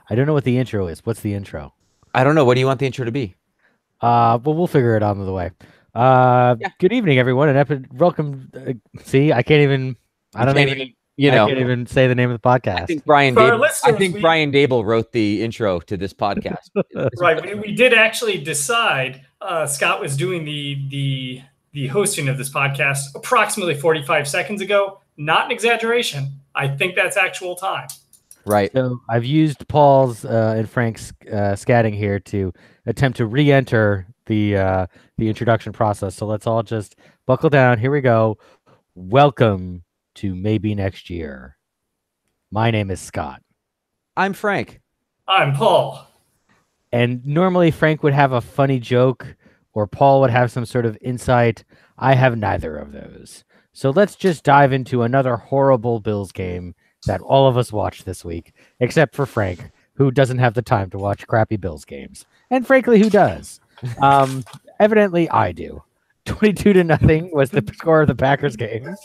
I don't know what the intro is. What's the intro? I don't know. What do you want the intro to be? Well, we'll figure it out on the way. Yeah. Good evening, everyone, and welcome. See, I can't even. I You don't can't even. even, I can't even say the name of the I podcast. think Brian For our Dable, I listeners, think Brian Dable wrote the intro to this podcast. we did actually decide Scott was doing the hosting of this podcast approximately 45 seconds ago. Not an exaggeration. I think that's actual time. Right. So I've used Paul's and Frank's scatting here to attempt to re-enter the introduction process. So let's all just buckle down. Here we go. Welcome to Maybe Next Year. My name is Scott. I'm Frank. I'm Paul. And normally Frank would have a funny joke or Paul would have some sort of insight. I have neither of those. So let's just dive into another horrible Bills game that all of us watched this week, except for Frank, who doesn't have the time to watch crappy Bills games. And frankly, who does? Evidently, I do. 22-0 was the score of the Packers game.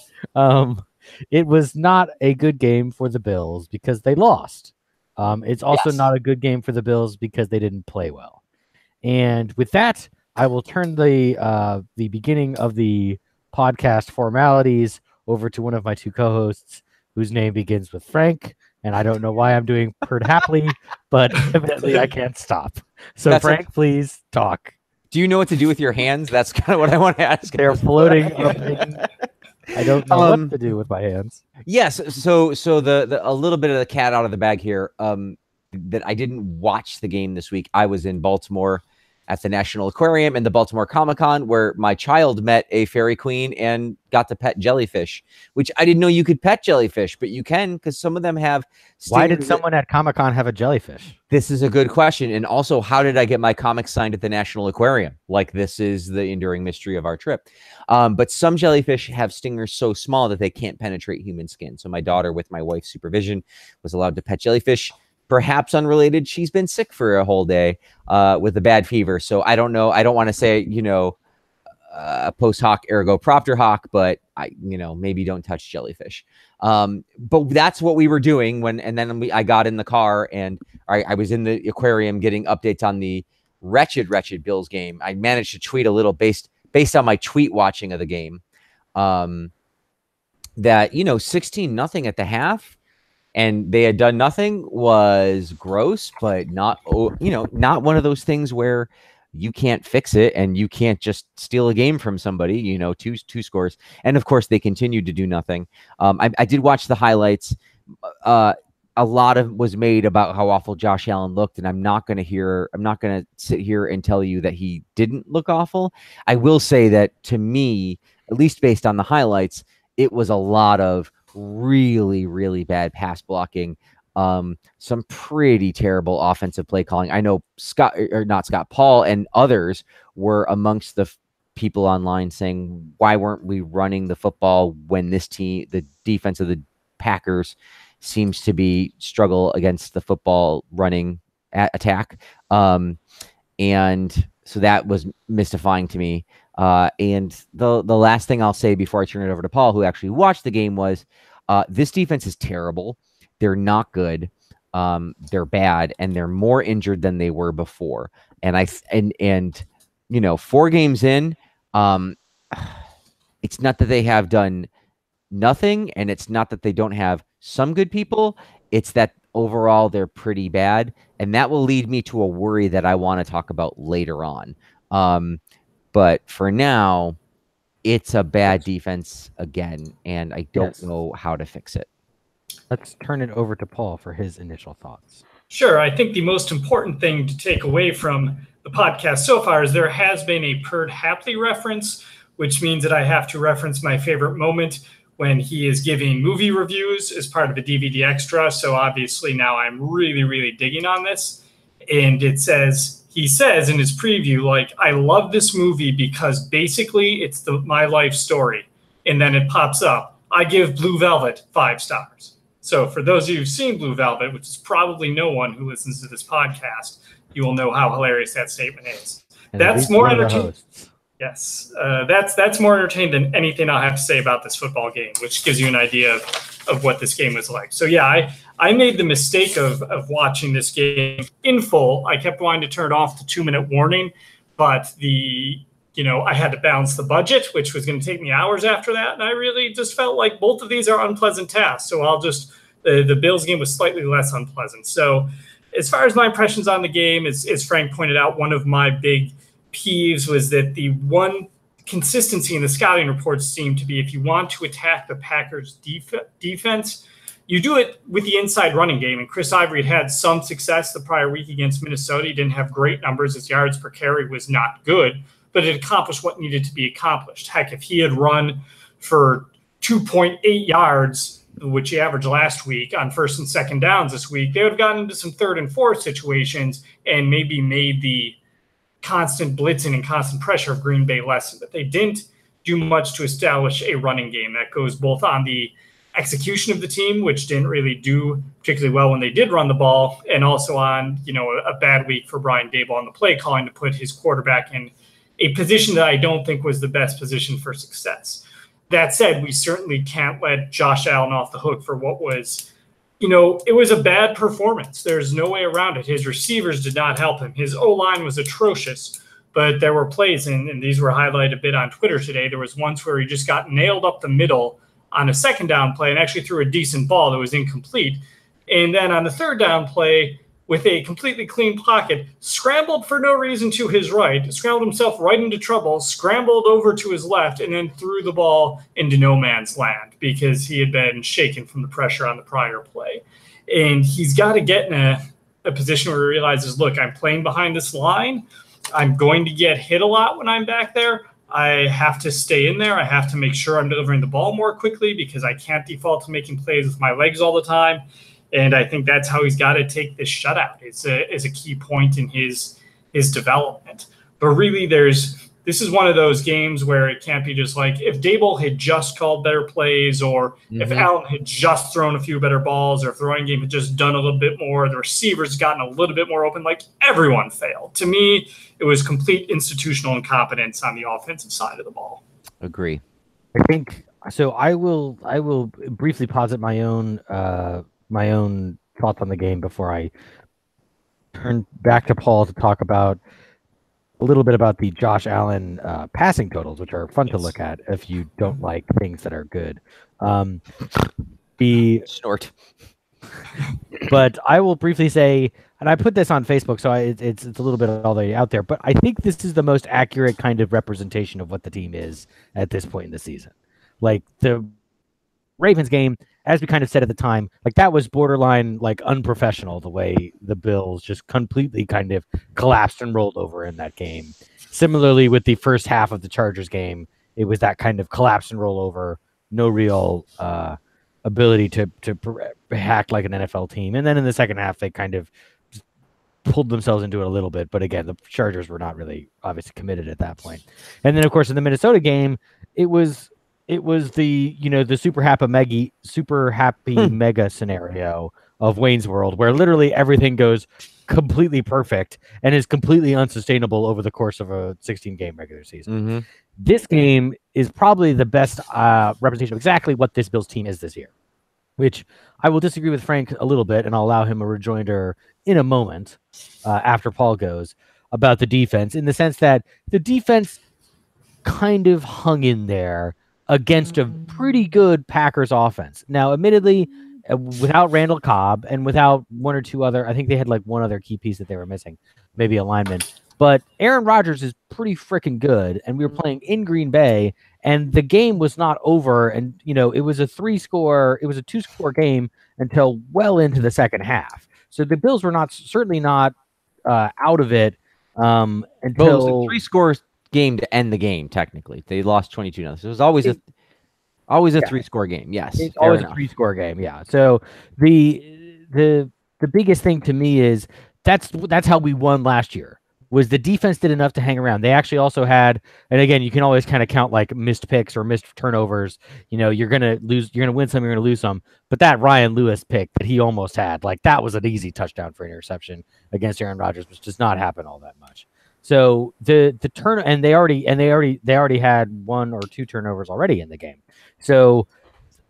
It was not a good game for the Bills because they lost. It's also not a good game for the Bills because they didn't play well. And with that, I will turn the beginning of the podcast formalities over to one of my two co-hosts, whose name begins with Frank. And I don't know why I'm doing purred happily, but evidently I can't stop. So Frank, please talk. Do you know what to do with your hands? That's kind of what I want to ask. They're floating up I don't know what to do with my hands. Yes. So the a little bit of the cat out of the bag here. That I didn't watch the game this week. I was in Baltimore at the National Aquarium and the Baltimore Comic-Con, where my child met a fairy queen and got to pet jellyfish, which I didn't know you could pet jellyfish, but you can because some of them have. Why did someone at Comic-Con have a jellyfish? This is a good question. And also, how did I get my comics signed at the National Aquarium? Like, this is the enduring mystery of our trip. But some jellyfish have stingers so small that they can't penetrate human skin. So my daughter, with my wife's supervision, was allowed to pet jellyfish. Perhaps unrelated, she's been sick for a whole day with a bad fever. So I don't know. I don't want to say, post hoc ergo propter hoc, but maybe don't touch jellyfish. But that's what we were doing then I got in the car and I was in the aquarium getting updates on the wretched Bills game. I managed to tweet a little based on my tweet watching of the game. That 16-0 at the half. And they had done nothing was gross, but not one of those things where you can't fix it and you can't just steal a game from somebody, two scores. And of course they continued to do nothing. I did watch the highlights. A lot of was made about how awful Josh Allen looked. And I'm not going to sit here and tell you that he didn't look awful. I will say that to me, at least based on the highlights, it was a lot of really, really bad pass blocking, some pretty terrible offensive play calling. I know Paul and others were amongst the people online saying, why weren't we running the football when this team, the defense of the Packers, seems to be struggle against the football running attack. And so that was mystifying to me. And the last thing I'll say before I turn it over to Paul, who actually watched the game, was this defense is terrible. They're not good. They're bad, and they're more injured than they were before. And 4 games in, it's not that they have done nothing, and it's not that they don't have some good people. It's that overall they're pretty bad, and that will lead me to a worry that I want to talk about later on. But for now, it's a bad defense again, and I don't know how to fix it. Let's turn it over to Paul for his initial thoughts. Sure. I think the most important thing to take away from the podcast so far is there has been a purred happily reference, which means that I have to reference my favorite moment when he is giving movie reviews as part of a DVD extra. So obviously now I'm really, really digging on this. And he says in his preview, like, I love this movie because basically it's my life story. And then it pops up, I give Blue Velvet 5 stars. So for those of you who've seen Blue Velvet, which is probably no one who listens to this podcast, you will know how hilarious that statement is. And that's more entertaining. Yes, that's more entertaining than anything I'll have to say about this football game, which gives you an idea of what this game was like. So yeah, I made the mistake of watching this game in full. I kept wanting to turn off the 2-minute warning, but I had to balance the budget, which was going to take me hours after that, and I really just felt like both of these are unpleasant tasks. So the Bills game was slightly less unpleasant. So as far as my impressions on the game, as Frank pointed out, one of my big peeves was that the one consistency in the scouting reports seemed to be if you want to attack the Packers defense, you do it with the inside running game. And Chris Ivory had some success the prior week against Minnesota. He didn't have great numbers. His yards per carry was not good, but it accomplished what needed to be accomplished. Heck, if he had run for 2.8 yards, which he averaged last week on first and second downs this week, they would have gotten into some third and fourth situations and maybe made the constant blitzing and constant pressure of Green Bay lessen. But they didn't do much to establish a running game. That goes both on the execution of the team, which didn't really do particularly well when they did run the ball, and also on a bad week for Brian Daboll on the play calling to put his quarterback in a position that I don't think was the best position for success. That said, we certainly can't let Josh Allen off the hook for what was, it was a bad performance. There's no way around it. His receivers did not help him. His O-line was atrocious, but there were plays, and these were highlighted a bit on Twitter today. There was once where he just got nailed up the middle on a second down play and actually threw a decent ball that was incomplete. And then on the third down play, with a completely clean pocket, scrambled for no reason to his right, scrambled himself right into trouble, scrambled over to his left, and then threw the ball into no man's land because he had been shaken from the pressure on the prior play. And he's got to get in a position where he realizes, look, I'm playing behind this line. I'm going to get hit a lot when I'm back there. I have to stay in there. I have to make sure I'm delivering the ball more quickly because I can't default to making plays with my legs all the time. And I think that's how he's got to take this shutout. It's a key point in his development. But really, this is one of those games where it can't be just like if Daboll had just called better plays, or if Allen had just thrown a few better balls, or if the running game had just done a little bit more, the receivers gotten a little bit more open. Like, everyone failed. To me, it was complete institutional incompetence on the offensive side of the ball. Agree. I think so. I will briefly posit my own thoughts on the game before I turn back to Paul to talk about a little bit about the Josh Allen passing totals, which are fun to look at if you don't like things that are good. The snort. But I will briefly say, and I put this on Facebook, so it's a little bit already out there, but I think this is the most accurate kind of representation of what the team is at this point in the season. Like, the Ravens game, as we kind of said at the time, like, that was borderline like unprofessional, the way the Bills just completely kind of collapsed and rolled over in that game. Similarly, with the first half of the Chargers game, it was that kind of collapse and roll over, no real ability to hack like an NFL team. And then in the second half, they kind of pulled themselves into it a little bit. But again, the Chargers were not really obviously committed at that point. And then, of course, in the Minnesota game, it was the the super happy mega scenario of Wayne's World, where literally everything goes completely perfect and is completely unsustainable over the course of a 16-game regular season. This game is probably the best representation of exactly what this Bills team is this year, which I will disagree with Frank a little bit, and I'll allow him a rejoinder in a moment after Paul goes, about the defense, in the sense that the defense kind of hung in there against a pretty good Packers offense. Now, admittedly, without Randall Cobb and without one or two other, I think they had like one other key piece that they were missing, maybe a lineman. But Aaron Rodgers is pretty freaking good, and we were playing in Green Bay, and the game was not over. And it was a two-score game until well into the second half. So the Bills were certainly not out of it until it was a 3-score game to end the game. Technically, they lost 22-0. So it was always a 3-score game. Yes, it's always a 3-score game. Yeah. So the biggest thing to me is that's how we won last year. Was the defense did enough to hang around. They actually also had, and again, you can always kind of count like missed picks or missed turnovers. You're gonna lose, you're gonna win some, you're gonna lose some. But that Ryan Lewis pick that he almost had, like, that was an easy touchdown for interception against Aaron Rodgers, which does not happen all that much. So the turn and they already had 1 or 2 turnovers already in the game. So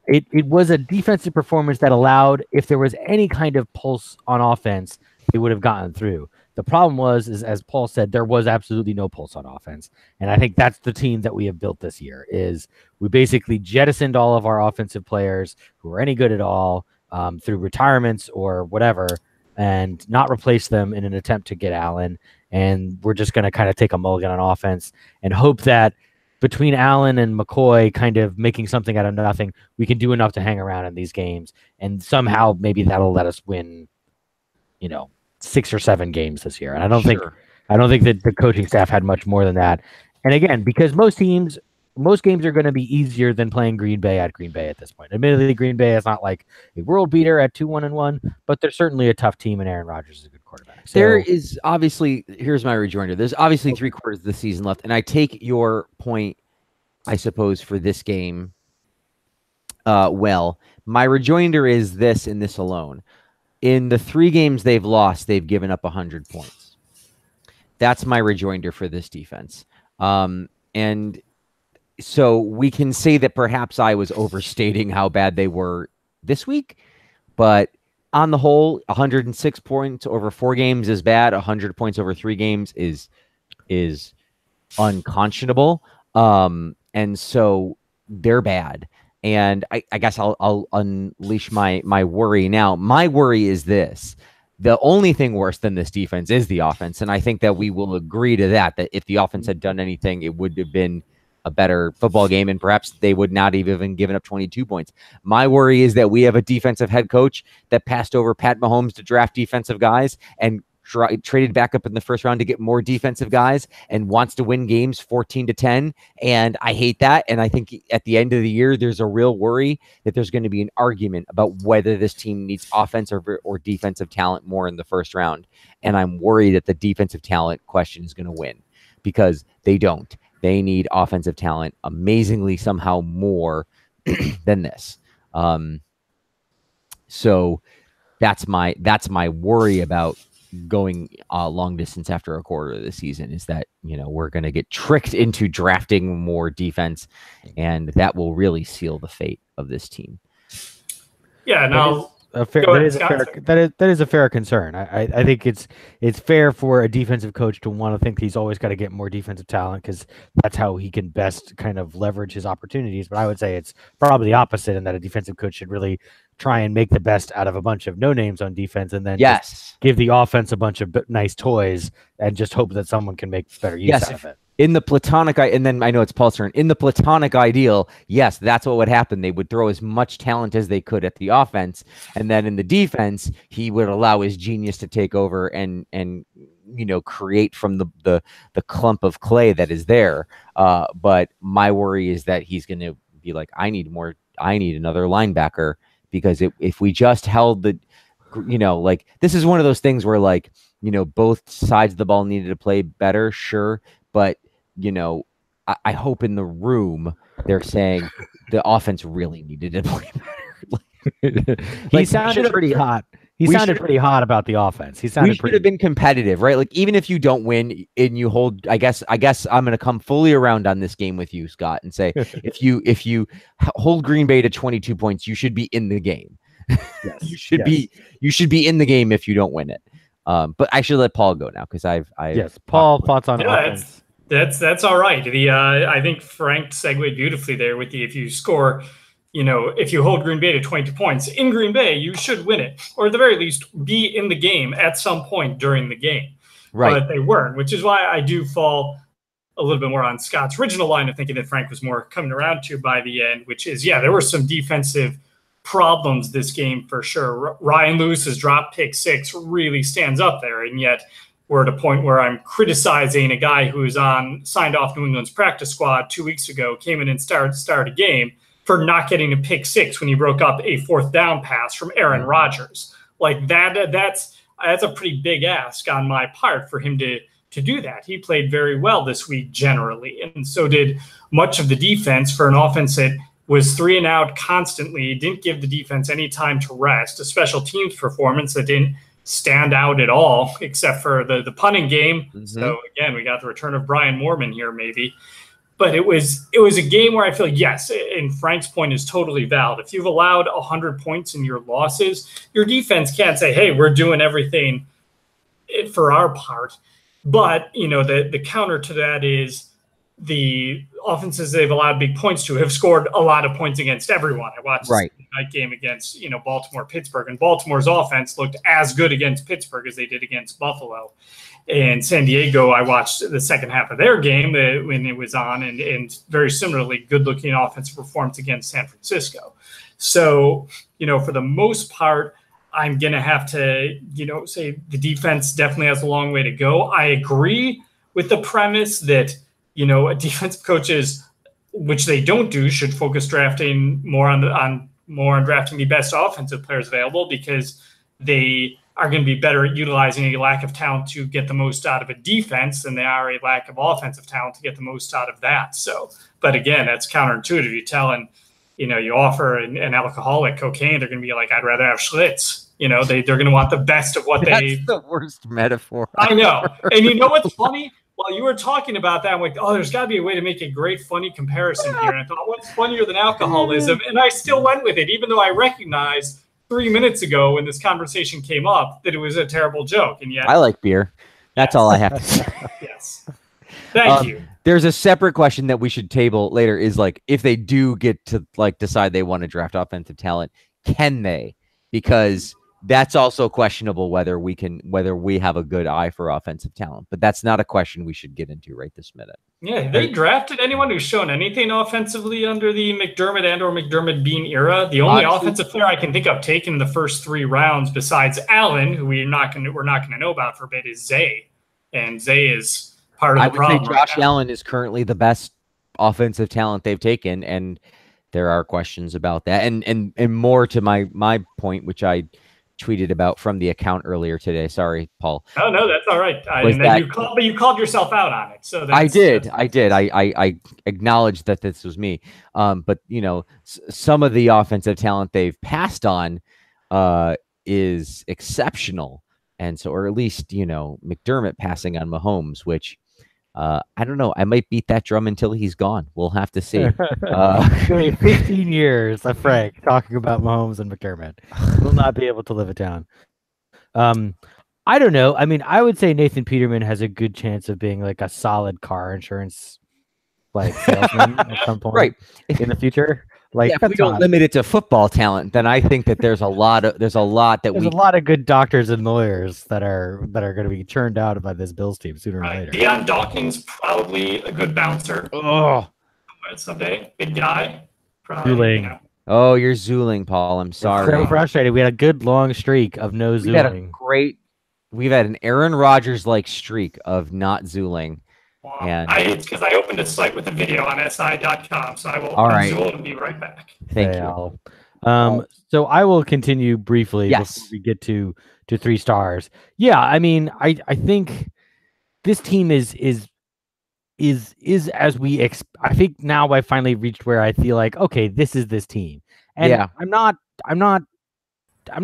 it was a defensive performance that allowed, if there was any kind of pulse on offense, they would have gotten through. The problem is, as Paul said, there was absolutely no pulse on offense. And I think that's the team that we have built this year. Is we basically jettisoned all of our offensive players who were any good at all through retirements or whatever, and not replace them in an attempt to get Allen. And we're just going to kind of take a mulligan on offense and hope that between Allen and McCoy kind of making something out of nothing, we can do enough to hang around in these games. And somehow maybe that'll let us win, 6 or 7 games this year. And I don't think that the coaching staff had much more than that. And again, because most games are going to be easier than playing Green Bay at this point. Admittedly, Green Bay is not like a world beater at 2-1-1, but they're certainly a tough team, and Aaron Rodgers is a good quarterback. So, there is obviously, here's my rejoinder. There's obviously 3 quarters of the season left, and I take your point, I suppose, for this game. Well, my rejoinder is this and this alone. In the 3 games they've lost, they've given up 100 points. That's my rejoinder for this defense. And so we can say that perhaps I was overstating how bad they were this week, but on the whole, 106 points over 4 games is bad. 100 points over 3 games is unconscionable. And so they're bad. And I guess I'll unleash my worry now. My worry is this. The only thing worse than this defense is the offense. And I think that we will agree to that if the offense had done anything, it would have been a better football game, and perhaps they would not have even given up 22 points. My worry is that we have a defensive head coach that passed over Pat Mahomes to draft defensive guys and traded back up in the first round to get more defensive guys and wants to win games 14-10. And I hate that. And I think at the end of the year, there's a real worry that there's going to be an argument about whether this team needs offensive or defensive talent more in the first round. And I'm worried that the defensive talent question is going to win, because they don't. They need offensive talent amazingly somehow more than this. So that's my worry about going long distance after a quarter of the season, is that, we're going to get tricked into drafting more defense, and that will really seal the fate of this team. Yeah, no. That is a fair concern. I think it's fair for a defensive coach to want to think he's always got to get more defensive talent, because that's how he can best kind of leverage his opportunities. But I would say it's probably the opposite, in that a defensive coach should really try and make the best out of a bunch of no names on defense, and then just give the offense a bunch of nice toys and just hope that someone can make better use out of it. In the platonic, and then I know it's Paul's turn. In the platonic ideal, yes, that's what would happen. They would throw as much talent as they could at the offense, and then in the defense, he would allow his genius to take over and create from the clump of clay that is there. But my worry is that he's going to be like, I need another linebacker, because if we just held the, this is one of those things where both sides of the ball needed to play better, sure, but I hope in the room they're saying the offense really needed to play better. He sounded pretty hot. He sounded pretty hot about the offense. He sounded should have been competitive, right? Even if you don't win and you hold, I guess I'm going to come fully around on this game with you, Scott, and say if you hold Green Bay to 22 points, you should be in the game. Yes. You should be in the game if you don't win it. But I should let Paul go now, because Paul, thoughts on offense? That's all right. I think Frank segued beautifully there with if you score, if you hold Green Bay to 22 points in Green Bay, you should win it, or at the very least be in the game at some point during the game. Right. But they weren't, which is why I do fall a little bit more on Scott's original line of thinking that Frank was more coming around to by the end, which is, there were some defensive problems this game for sure. Ryan Lewis's drop pick 6 really stands up there, and yet we're at a point where I'm criticizing a guy who is signed off New England's practice squad 2 weeks ago, came in and started a game for not getting a pick 6 when he broke up a 4th down pass from Aaron Rodgers. That's a pretty big ask on my part for him to do that. He played very well this week generally, and so did much of the defense for an offense that was 3 and out constantly, didn't give the defense any time to rest, a special teams performance that didn't stand out at all, except for the punting game. Mhm. So again, we got the return of Brian Moorman here, maybe. But it was a game where I feel, yes, and Frank's point is totally valid. If you've allowed 100 points in your losses, your defense can't say, hey, we're doing everything for our part. But, the counter to that is the offenses they've allowed big points to have scored a lot of points against everyone. I watched the night game against, Baltimore, Pittsburgh, and Baltimore's offense looked as good against Pittsburgh as they did against Buffalo. And San Diego, I watched the second half of their game when it was on, and very similarly, good-looking offensive performance against San Francisco. So, for the most part, I'm going to have to, say the defense definitely has a long way to go. I agree with the premise that, defensive coaches, which they don't do, should focus drafting more on drafting the best offensive players available, because they are going to be better at utilizing a lack of talent to get the most out of a defense than they are a lack of offensive talent to get the most out of that. So, but again, that's counterintuitive. You tell and, you offer an alcoholic cocaine, they're going to be like, I'd rather have Schlitz. They're going to want the best of what That's the worst metaphor. I know. And you know what's funny? While you were talking about that, I'm like, oh, there's got to be a way to make a great, funny comparison here. And I thought, what's funnier than alcoholism? And I still went with it, even though I recognized 3 minutes ago when this conversation came up that it was a terrible joke. And yet, I like beer. That's all I have to say. Yes. Thank you. There's a separate question that we should table later, is like, if they do get to decide they want to draft offensive talent, can they? Because that's also questionable whether we have a good eye for offensive talent. But that's not a question we should get into right this minute. Yeah, they drafted anyone who's shown anything offensively under the McDermott and/or McDermott Bean era. The only offensive player I can think of taken in the first 3 rounds, besides Allen, who we're not going to know about for a bit, is Zay, and Zay is part of the problem. I would say Josh Allen is currently the best offensive talent they've taken, and there are questions about that. And more to my point, which I tweeted about from the account earlier today. Sorry, Paul. No, that's all right. You called yourself out on it. So I did. I acknowledged that this was me. But some of the offensive talent they've passed on is exceptional, and so, or at least McDermott passing on Mahomes, which I don't know. I might beat that drum until he's gone. We'll have to see. 15 years of Frank talking about Mahomes and McDermott. Will not be able to live it down. I don't know. I mean, I would say Nathan Peterman has a good chance of being like a solid car insurance salesman at some point in the future. If we don't limit it to football talent, then I think that there's a lot of good doctors and lawyers that are going to be churned out by this Bills team sooner or later. Deion Dawkins, probably a good bouncer. Oh, someday, big guy. Probably. Oh, you're zooling, Paul. I'm sorry. So frustrated. We had a good long streak of no zooling. We've had an Aaron Rodgers-like streak of not zooling. Well, it's because I opened a site with a video on SI.com, so I will zool and be right back. Thank you. So I will continue briefly before we get to 3 stars. Yeah, I mean, I think this team is as we I think now I finally reached where I feel like, okay, this is this team. And I'm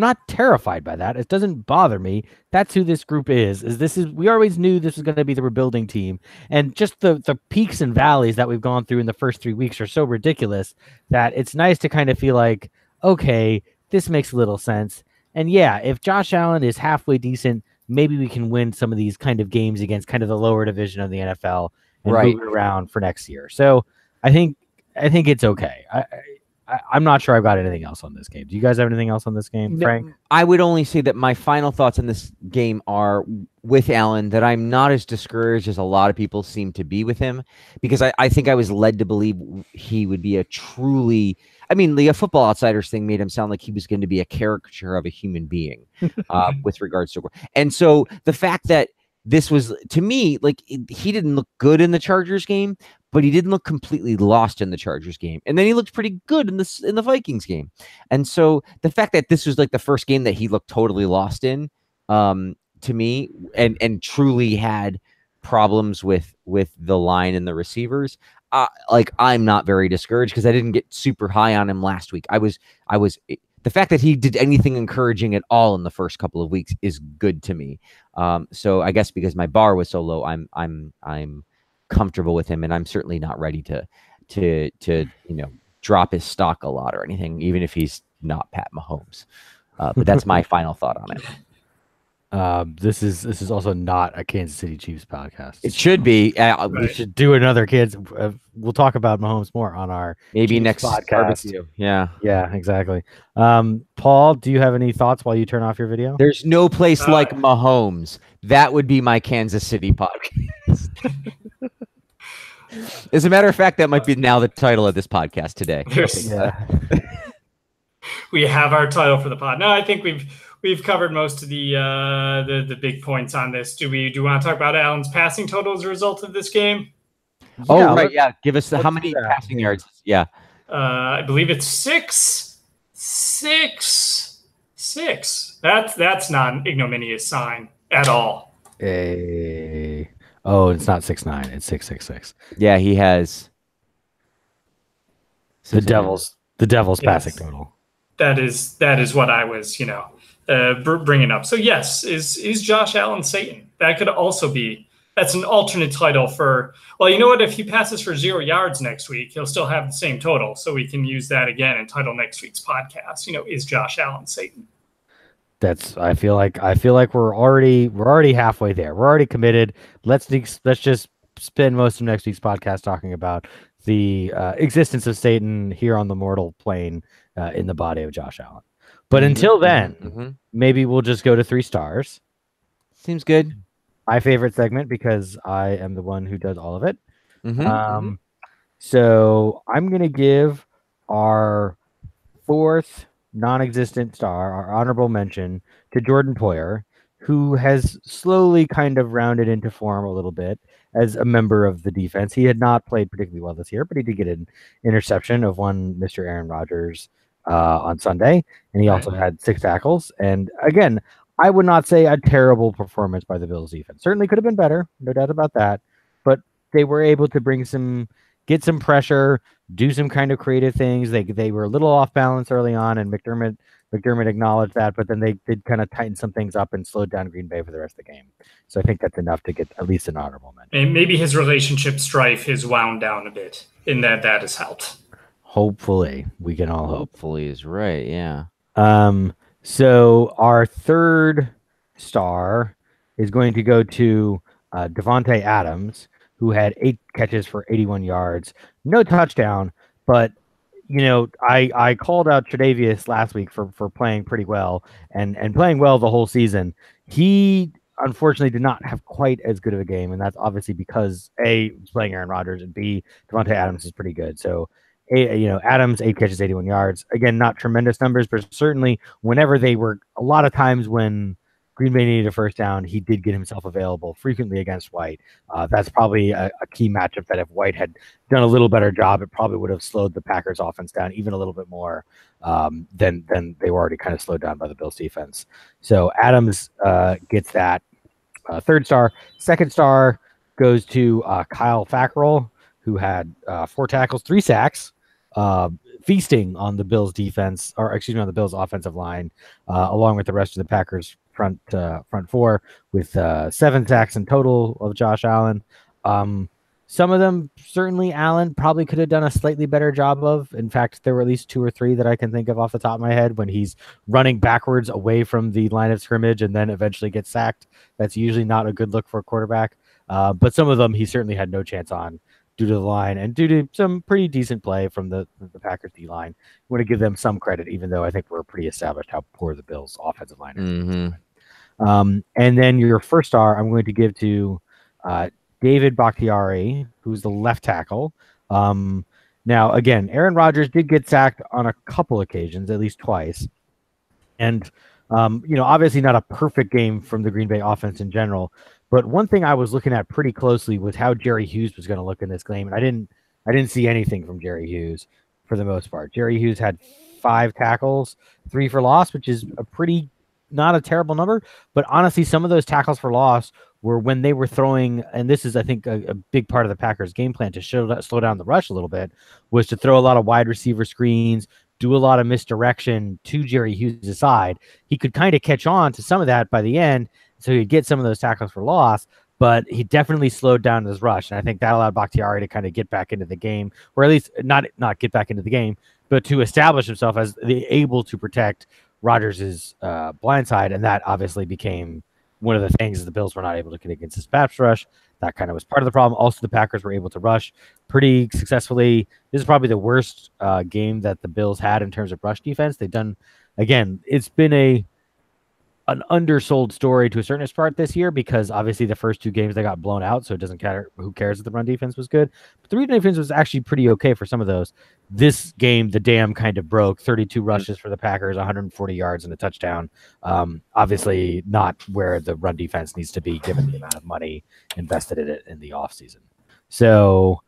not terrified by that. It doesn't bother me. That's who this group is. We always knew this was going to be the rebuilding team. And just the peaks and valleys that we've gone through in the first 3 weeks are so ridiculous that it's nice to kind of feel like, okay, this makes a little sense. And yeah, if Josh Allen is halfway decent, maybe we can win some of these kind of games against kind of the lower division of the NFL and move it around for next year. So I think it's okay. I'm not sure I've got anything else on this game. Do you guys have anything else on this game, Frank? I would only say that my final thoughts on this game are with Allen, that I'm not as discouraged as a lot of people seem to be with him, because I think I was led to believe he would be a truly, I mean, the Football Outsiders thing made him sound like he was going to be a caricature of a human being with regards to, and so the fact that this was, to me, like, he didn't look good in the Chargers game, but he didn't look completely lost in the Chargers game. And then he looked pretty good in the Vikings game. And so the fact that this was like the first game that he looked totally lost in, to me, and truly had problems with the line and the receivers, like, I'm not very discouraged, because I didn't get super high on him last week. The the fact that he did anything encouraging at all in the first couple of weeks is good to me. So I guess because my bar was so low, I'm comfortable with him, and I'm certainly not ready to drop his stock a lot or anything, even if he's not Pat Mahomes. But that's my final thought on it. This is also not a Kansas City Chiefs podcast. It should be. We should do another kids. We'll talk about Mahomes more on our Maybe Chiefs next podcast. barbecue. Yeah. Yeah, exactly. Paul, do you have any thoughts while you turn off your video? There's no place like Mahomes. That would be my Kansas City podcast. As a matter of fact, that might be now the title of this podcast today. We have our title for the pod. No, I think we've covered most of the big points on this. Do we want to talk about Allen's passing total as a result of this game? Oh, right. Yeah. Give us how many passing yards? Yeah. I believe it's six. That's not an ignominious sign at all. Oh, it's not 6'9", it's 6'6". Yeah, he has the Devils passing total. That is what I was, bringing up. So yes, is Josh Allen Satan? That could also be. That's an alternate title for. Well, you know what? If he passes for 0 yards next week, he'll still have the same total. So we can use that again and title next week's podcast. Is Josh Allen Satan? I feel like we're already halfway there. We're already committed. Let's just spend most of next week's podcast talking about the existence of Satan here on the mortal plane in the body of Josh Allen. But until then, maybe we'll just go to 3 stars. Seems good. My favorite segment because I am the one who does all of it. So I'm gonna give our 4th non-existent star, our honorable mention, to Jordan Poyer, who has slowly kind of rounded into form a little bit as a member of the defense. He had not played particularly well this year, but he did get an interception of one Mr. Aaron Rodgers on Sunday, and he also had 6 tackles. And again, I would not say a terrible performance by the Bills defense. Certainly could have been better, no doubt about that, but they were able to get some pressure, do some kind of creative things. They were a little off balance early on, and McDermott acknowledged that, but then they did kind of tighten some things up and slowed down Green Bay for the rest of the game. So I think that's enough to get at least an honorable mention. And maybe his relationship strife has wound down a bit, in that has helped. Hopefully, we can all hope. Hopefully is right, yeah. So our 3rd star is going to go to Devontae Adams, who had 8 catches for 81 yards, no touchdown, but I called out Tre'Davious last week for playing pretty well and playing well the whole season. He unfortunately did not have quite as good of a game, and that's obviously because A, he's playing Aaron Rodgers, and B, Devontae Adams is pretty good. So Adams, 8 catches, 81 yards. Again, not tremendous numbers, but certainly whenever they were, a lot of times when Green Bay needed a first down, he did get himself available frequently against White. That's probably a key matchup that if White had done a little better job, it probably would have slowed the Packers offense down even a little bit more than they were already kind of slowed down by the Bills defense. So Adams gets that 3rd star. 2nd star goes to Kyle Fackrell, who had 4 tackles, 3 sacks, feasting on the Bills defense, or excuse me, on the Bills offensive line, along with the rest of the Packers front 4, with 7 sacks in total of Josh Allen. Some of them certainly Allen probably could have done a slightly better job of. In fact, there were at least 2 or 3 that I can think of off the top of my head when he's running backwards away from the line of scrimmage and then eventually gets sacked. That's usually not a good look for a quarterback. But some of them he certainly had no chance on due to the line and due to some pretty decent play from the Packers D-line. I want to give them some credit, even though I think we're pretty established how poor the Bills offensive line is. And then your 1st star I'm going to give to David Bakhtiari, who's the left tackle. Now, again, Aaron Rodgers did get sacked on a couple occasions, at least twice. And, obviously not a perfect game from the Green Bay offense in general. But one thing I was looking at pretty closely was how Jerry Hughes was going to look in this game. And I didn't see anything from Jerry Hughes for the most part. Jerry Hughes had 5 tackles, 3 for loss, which is not a terrible number. But honestly, some of those tackles for loss were when they were throwing, and this is, I think, a big part of the Packers game plan to slow down the rush a little bit, was to throw a lot of wide receiver screens, do a lot of misdirection to Jerry Hughes' side. He could kind of catch on to some of that by the end, so he'd get some of those tackles for loss, but he definitely slowed down his rush. And I think that allowed Bakhtiari to kind of get back into the game, or at least not get back into the game, but to establish himself as able to protect Rodgers' blind side. And that obviously became one of the things the Bills were not able to get against his pass rush. That kind of was part of the problem. Also, the Packers were able to rush pretty successfully. This is probably the worst game that the Bills had in terms of rush defense. They've done, again, it's been an undersold story to a certain part this year, because obviously the first 2 games they got blown out, so it doesn't matter. Who cares if the run defense was good? But the run defense was actually pretty okay for some of those. This game, the dam kind of broke. 32 rushes for the Packers, 140 yards and a touchdown. Obviously not where the run defense needs to be given the amount of money invested in it in the offseason. So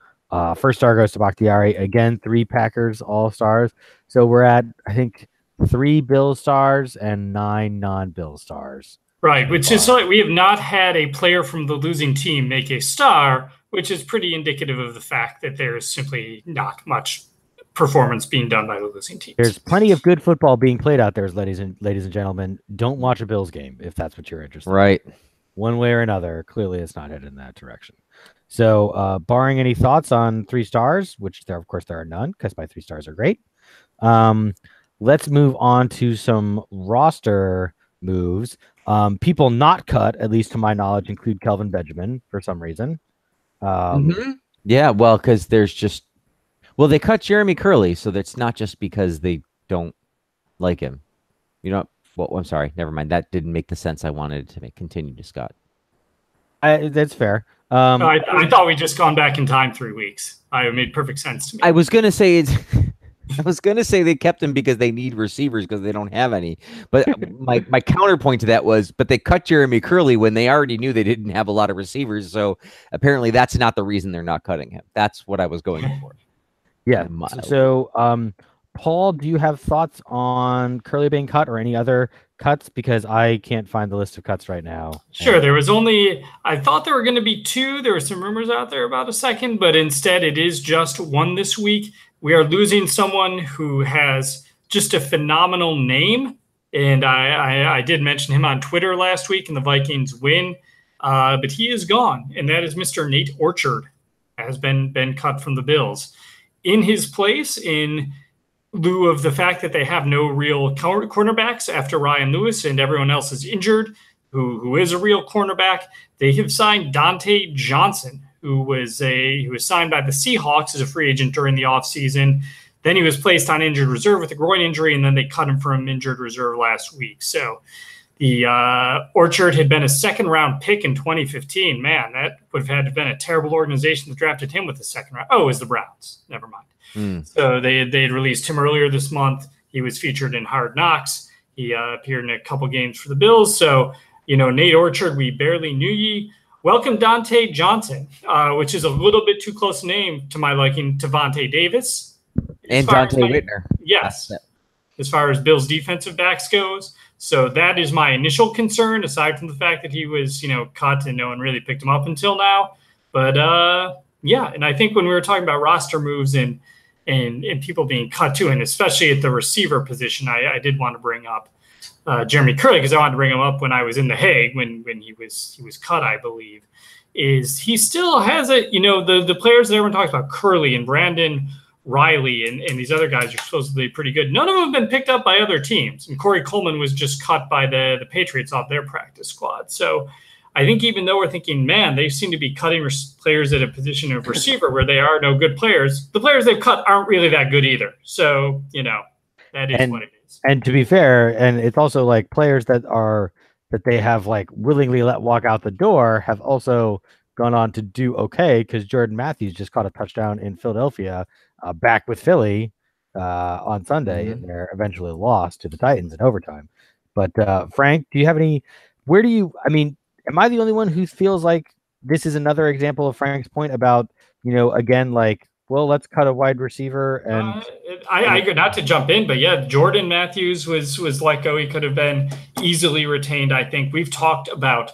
first star goes to Bakhtiari. Again, 3 Packers all-stars. So we're at, I think, 3 Bill stars and 9 non-Bill stars. Right, which is like we have not had a player from the losing team make a star, which is pretty indicative of the fact that there is simply not much performance being done by the losing team. There's plenty of good football being played out there, ladies and gentlemen. Don't watch a Bills game if that's what you're interested in. Right. One way or another, clearly it's not headed in that direction. So barring any thoughts on 3 stars, which there, of course, there are none, because my 3 stars are great. Let's move on to some roster moves. People not cut, at least to my knowledge, include Kelvin Benjamin for some reason. Yeah, well, because there's just... Well, they cut Jeremy Curley, so that's not just because they don't like him. You know, well, I'm sorry, never mind. That didn't make the sense I wanted it to make. Continue to Scott. That's fair. I thought we'd just gone back in time 3 weeks. It made perfect sense to me. I was going to say it's... I was going to say they kept him because they need receivers because they don't have any. But my counterpoint to that was, but they cut Jeremy Curley when they already knew they didn't have a lot of receivers. So apparently that's not the reason they're not cutting him. That's what I was going for. Yeah. So, Paul, do you have thoughts on Curley being cut or any other cuts? Because I can't find the list of cuts right now. Sure. There was only, I thought there were going to be 2. There were some rumors out there about a second, but instead it is just 1 this week. We are losing someone who has just a phenomenal name. And I did mention him on Twitter last week in the Vikings win, but he is gone. And that is Mr. Nate Orchard, has been cut from the Bills. In his place, in lieu of the fact that they have no real cornerbacks after Ryan Lewis and everyone else is injured, who is a real cornerback, they have signed Dante Johnson, who was signed by the Seahawks as a free agent during the offseason. Then he was placed on injured reserve with a groin injury, and then they cut him from injured reserve last week. So the Orchard had been a second-round pick in 2015. Man, that would have had to have been a terrible organization that drafted him with the second round. Oh, it was the Browns. Never mind. So they had released him earlier this month. He was featured in Hard Knocks. He appeared in a couple games for the Bills. So, Nate Orchard, we barely knew ye. Welcome Dante Johnson, which is a little bit too close a name to my liking, Devontae Davis. And Dante Whitner. Yes. As far as Bills defensive backs goes. So that is my initial concern, aside from the fact that he was, cut and no one really picked him up until now. But yeah, and I think when we were talking about roster moves and people being cut too, and especially at the receiver position, I did want to bring up Jeremy Curley, because I wanted to bring him up when I was in The Hague when he was cut, I believe. Is he still has a, the players that everyone talks about, Curley and Brandon Riley and these other guys are supposedly pretty good. None of them have been picked up by other teams. And Corey Coleman was just cut by the Patriots off their practice squad. So I think even though we're thinking, man, they seem to be cutting players at a position of receiver where they are no good players, the players they've cut aren't really that good either. So, that is what it is. And to be fair, and it's also like players that they have like willingly let walk out the door have also gone on to do okay, because Jordan Matthews just caught a touchdown in Philadelphia, back with Philly on Sunday, and they're eventually lost to the Titans in overtime. But Frank, do you have any? Am I the only one who feels like this is another example of Frank's point about, again, like, well, let's cut a wide receiver? And I not to jump in, but yeah, Jordan Matthews was let go. He could have been easily retained. I think we've talked about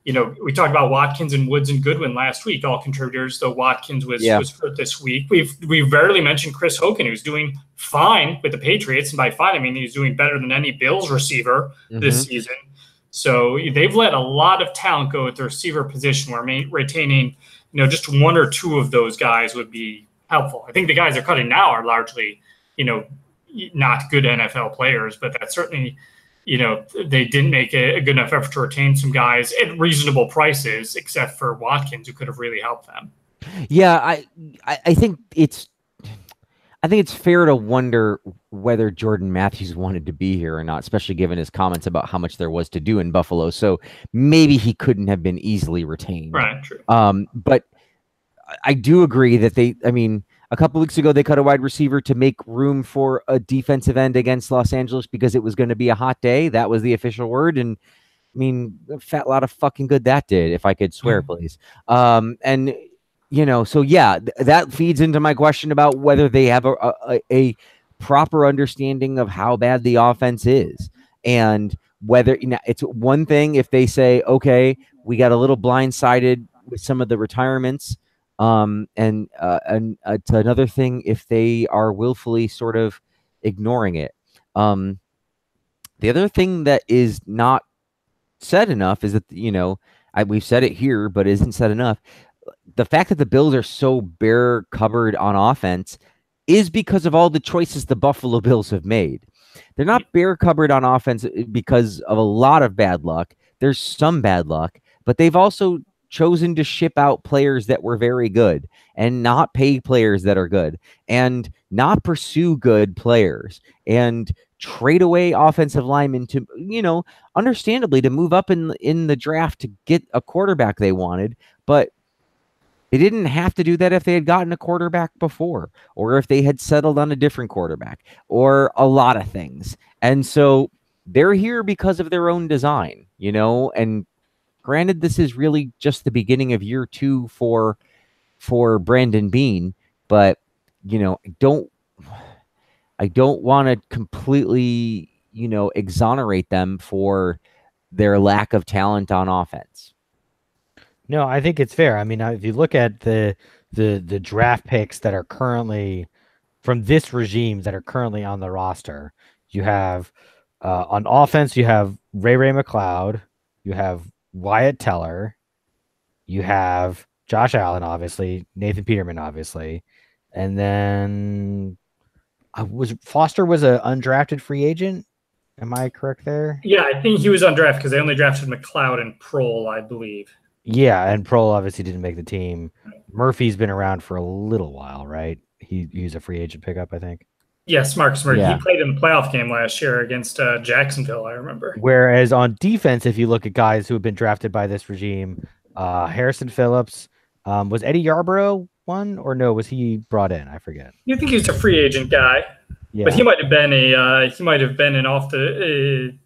we talked about Watkins and Woods and Goodwin last week, all contributors, though Watkins was hurt this week. We've rarely mentioned Chris Hogan, who's doing fine with the Patriots. And by fine, I mean he's doing better than any Bills receiver this season. So they've let a lot of talent go at the receiver position, where retaining, just one or two of those guys would be helpful. I think the guys they're cutting now are largely, not good NFL players, but that's certainly, they didn't make a good enough effort to retain some guys at reasonable prices, except for Watkins, who could have really helped them. Yeah, I think it's fair to wonder whether Jordan Matthews wanted to be here or not, especially given his comments about how much there was to do in Buffalo. So maybe he couldn't have been easily retained. Right, true. But I do agree that a couple weeks ago, they cut a wide receiver to make room for a defensive end against Los Angeles because it was going to be a hot day. That was the official word. And a fat lot of fucking good that did, if I could swear, please. So yeah, that feeds into my question about whether they have a proper understanding of how bad the offense is, and whether it's one thing if they say, okay, we got a little blindsided with some of the retirements. And it's another thing if they are willfully sort of ignoring it. The other thing that is not said enough is that, we've said it here, but isn't said enough. The fact that the Bills are so bare cupboard on offense is because of all the choices the Buffalo Bills have made. They're not bare cupboard on offense because of a lot of bad luck. There's some bad luck, but they've also chosen to ship out players that were very good and not pay players that are good and not pursue good players and trade away offensive linemen to, understandably to move up in the draft to get a quarterback they wanted. But they didn't have to do that if they had gotten a quarterback before, or if they had settled on a different quarterback, or a lot of things. And so they're here because of their own design, and granted, this is really just the beginning of year 2 for Brandon Beane, but I don't want to completely, exonerate them for their lack of talent on offense. No, I think it's fair. If you look at the draft picks that are currently from this regime that are currently on the roster, you have on offense, you have Ray McLeod, you have Wyatt Teller, you have Josh Allen, obviously, Nathan Peterman, obviously, and then Foster was an undrafted free agent. Am I correct there? Yeah, I think he was undrafted because they only drafted McLeod and Prohl, I believe. Yeah, and Prohl obviously didn't make the team. Murphy's been around for a little while, right? He's a free agent pickup, I think. Yes, Marcus Murphy. Yeah. He played in the playoff game last year against Jacksonville, I remember. Whereas on defense, if you look at guys who have been drafted by this regime, Harrison Phillips, was Eddie Yarborough one, or no? Was he brought in? I forget. You think he's a free agent guy? Yeah. But he might have been an off the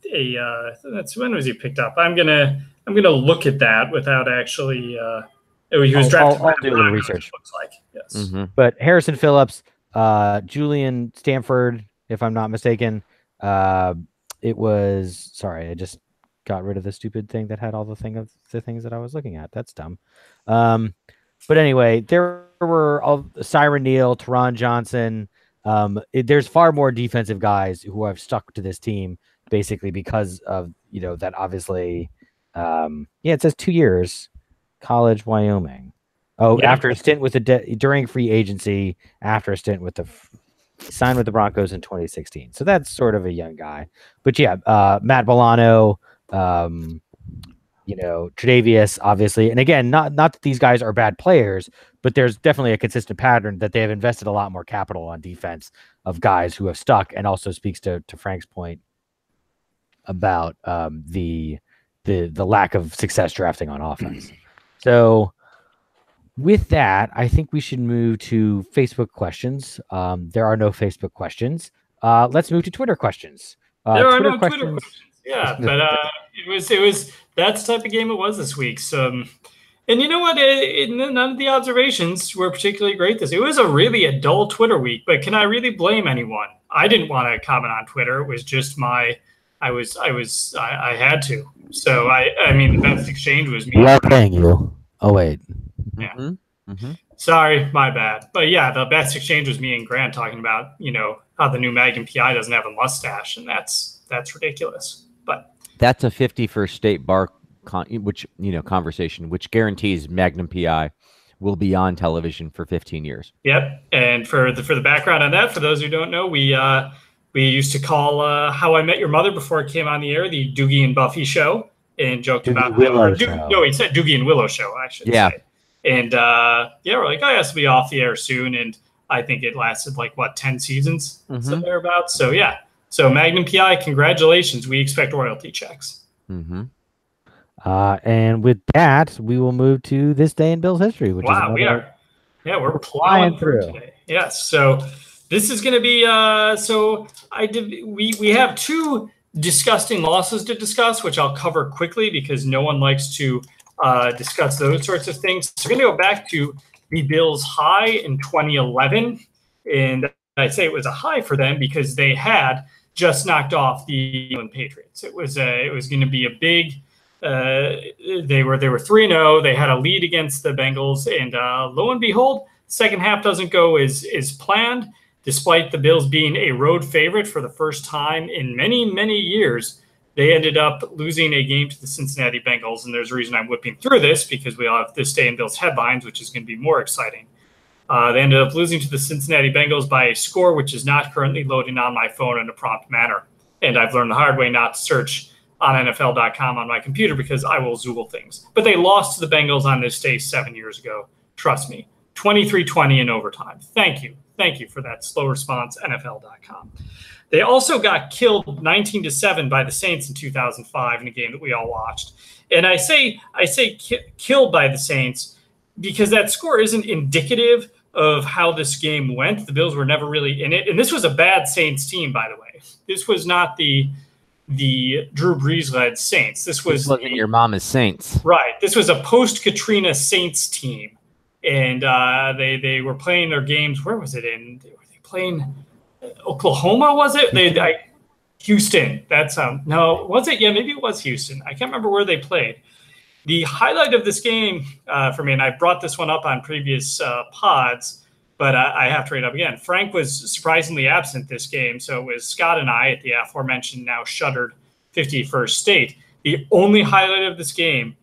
that's when was he picked up? I'm gonna look at that without actually. He was drafted. I'll do a little research. Looks like yes. Mm-hmm. But Harrison Phillips, Julian Stanford, if I'm not mistaken, it was. Sorry, I just got rid of the stupid thing that had all the things that I was looking at. That's dumb. But anyway, there were Siren Neal, Teron Johnson. There's far more defensive guys who have stuck to this team basically because of that obviously. It says 2 years, college Wyoming. Oh, yeah. After a stint with during free agency, after a stint with signed with the Broncos in 2016. So that's sort of a young guy. But yeah, Matt Milano, Tre'Davious, obviously. And again, not that these guys are bad players, but there's definitely a consistent pattern that they have invested a lot more capital on defense of guys who have stuck, and also speaks to Frank's point about the lack of success drafting on offense. So with that, I think we should move to Facebook questions. There are no Facebook questions. Let's move to Twitter questions. There are no Twitter questions. Yeah, but it was that's the type of game it was this week. So, and you know what? None of the observations were particularly great. It was a really dull Twitter week. But can I really blame anyone? I didn't want to comment on Twitter. It was just my I had to. So I mean, the best exchange was me. We are paying you. Oh wait. Yeah. Mm-hmm. Sorry, my bad. But yeah, the best exchange was me and Grant talking about, how the new Magnum PI doesn't have a mustache, and that's ridiculous. But that's a 51st state bar conversation, which guarantees Magnum PI will be on television for 15 years. Yep. And for the background on that, for those who don't know, we used to call How I Met Your Mother before it came on the air the Doogie and Buffy show, and joked Doogie about Willow show. No, he said Doogie and Willow show, I should say. And we're like, oh, it has to be off the air soon. And I think it lasted 10 seasons, so thereabouts. So yeah. So Magnum PI, congratulations. We expect royalty checks. Mm-hmm. And with that, we will move to this day in Bill's history. Which wow, is we're plowing through today. Yes. So this is going to be. We have two disgusting losses to discuss, which I'll cover quickly because no one likes to discuss those sorts of things. So we're going to go back to the Bills' high in 2011, and I say it was a high for them because they had just knocked off the New England Patriots. It was going to be a big. They were 3-0. They had a lead against the Bengals, and lo and behold, second half doesn't go as planned. Despite the Bills being a road favorite for the first time in many, many years, they ended up losing a game to the Cincinnati Bengals. And there's a reason I'm whipping through this because we all have this day in Bills headlines, which is going to be more exciting. They ended up losing to the Cincinnati Bengals by a score which is not currently loading on my phone in a prompt manner. And I've learned the hard way not to search on NFL.com on my computer because I will Zool things. But they lost to the Bengals on this day 7 years ago. Trust me. 23-20 in overtime. Thank you. Thank you for that slow response, NFL.com. They also got killed 19-7 by the Saints in 2005 in a game that we all watched. And I say killed by the Saints because that score isn't indicative of how this game went. The Bills were never really in it. And this was a bad Saints team, by the way. This was not the Drew Brees-led Saints. This wasn't your mama's Saints. Right. This was a post-Katrina Saints team. And they were playing their games. Where was it in? Were they playing Oklahoma, was it? Houston. No, was it? Yeah, maybe it was Houston. I can't remember where they played. The highlight of this game for me, and I brought this one up on previous pods, but I have to read it up again. Frank was surprisingly absent this game, so it was Scott and I at the aforementioned now shuttered 51st State. The only highlight of this game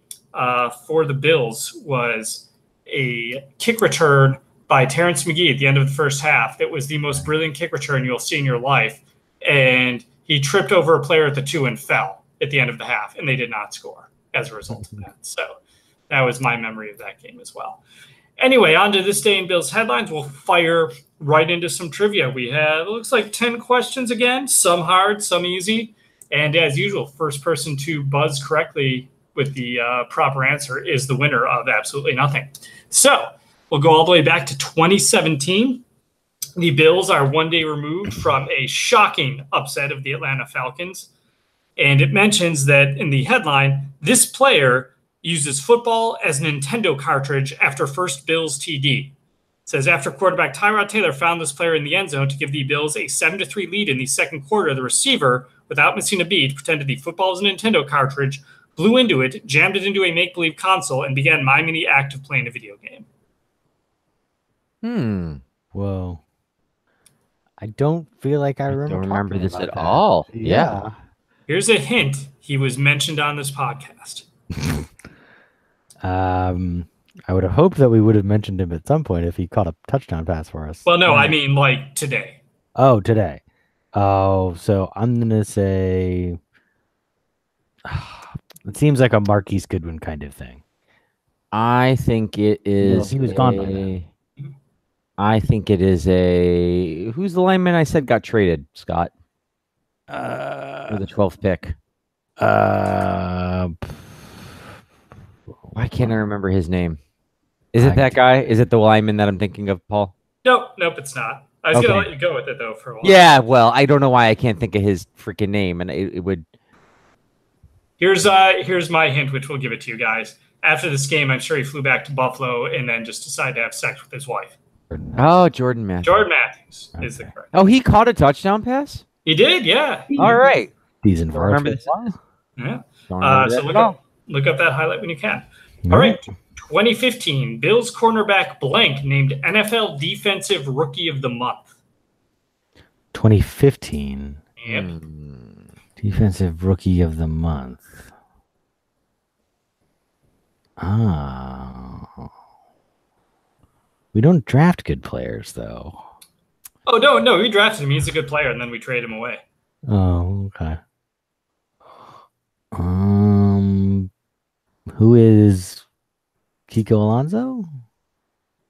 for the Bills was a kick return by Terrence McGee at the end of the first half. That was the most brilliant kick return you'll see in your life. And he tripped over a player at the 2 and fell at the end of the half, and they did not score as a result of that. So that was my memory of that game as well. Anyway, on to this day in Bills headlines. We'll fire right into some trivia. We have, it looks like 10 questions again, some hard, some easy. And as usual, first person to buzz correctly with the proper answer is the winner of absolutely nothing. So we'll go all the way back to 2017. The Bills are 1 day removed from a shocking upset of the Atlanta Falcons. And it mentions that in the headline, this player uses football as a Nintendo cartridge after first Bills TD. It says after quarterback Tyrod Taylor found this player in the end zone to give the Bills a 7-3 lead in the second quarter, the receiver, without missing a beat, pretended the football was a Nintendo cartridge, blew into it, jammed it into a make-believe console, and began miming the act of playing a video game. Whoa. I don't feel like I remember. Don't remember this at that. all. Yeah. Here's a hint. He was mentioned on this podcast. I would have hoped that we would have mentioned him at some point if he caught a touchdown pass for us. Well, no, I mean like today. Oh, today. Oh, so I'm going to say it seems like a Marquise Goodwin kind of thing. I think it is. He was gone by then. I think it is a. Who's the lineman I said got traded, Scott? For the 12th pick. Why can't I remember his name? Is it that guy? Is it the lineman that I'm thinking of, Paul? Nope, it's not. I was going to let you go with it, though, for a while. Yeah, well, I don't know why I can't think of his freaking name, and it would... Here's my hint, which we'll give it to you guys. After this game, I'm sure he flew back to Buffalo and then just decided to have sex with his wife. Oh, Jordan Matthews. Jordan Matthews is the correct. Oh, he caught a touchdown pass? He did, yeah. All right. Decent Don't remember varsity. this at all. Yeah. Don't remember So that at all. look up that highlight when you can. All right. 2015, Bills cornerback blank named NFL Defensive Rookie of the Month. 2015. Yep. Defensive Rookie of the Month. Ah. We don't draft good players, though. Oh, no, we drafted him. He's a good player, and then we trade him away. Oh, okay. Who is Kiko Alonso?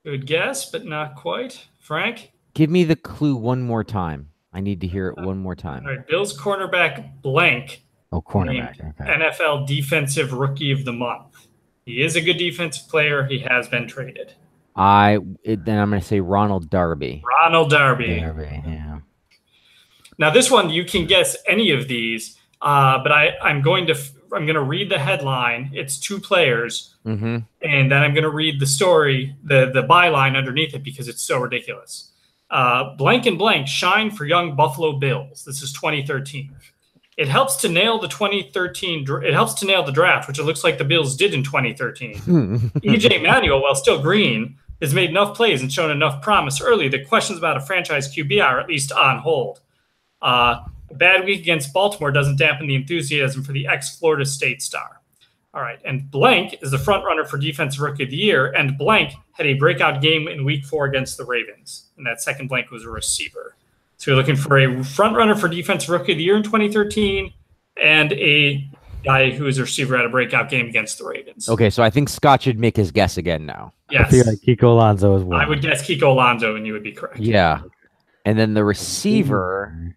Good guess, but not quite. Frank? Give me the clue one more time. I need to hear it one more time. All right, Bills cornerback blank. Oh, cornerback. Okay. NFL Defensive Rookie of the Month. He is a good defensive player. He has been traded. Then I'm going to say Ronald Darby. Ronald Darby. Yeah. Now this one you can guess any of these, but I'm going to read the headline. It's two players, Mm-hmm. and then I'm going to read the story, the byline underneath it because it's so ridiculous. Blank and blank shine for young Buffalo Bills. This is 2013. It helps to nail the 2013. It helps to nail the draft, which it looks like the Bills did in 2013. EJ Manuel, while still green, has made enough plays and shown enough promise early that questions about a franchise QB are at least on hold. A bad week against Baltimore doesn't dampen the enthusiasm for the ex-Florida State star. All right, and blank is the front runner for Defensive Rookie of the Year, and blank had a breakout game in Week 4 against the Ravens, and that second blank was a receiver. So you're looking for a front runner for Defensive Rookie of the Year in 2013, and a guy who is a receiver at a breakout game against the Ravens. Okay, so I think Scott should make his guess again now. Yes. I feel like Kiko Alonso is one. I would guess Kiko Alonso, and you would be correct. Yeah. And then the receiver.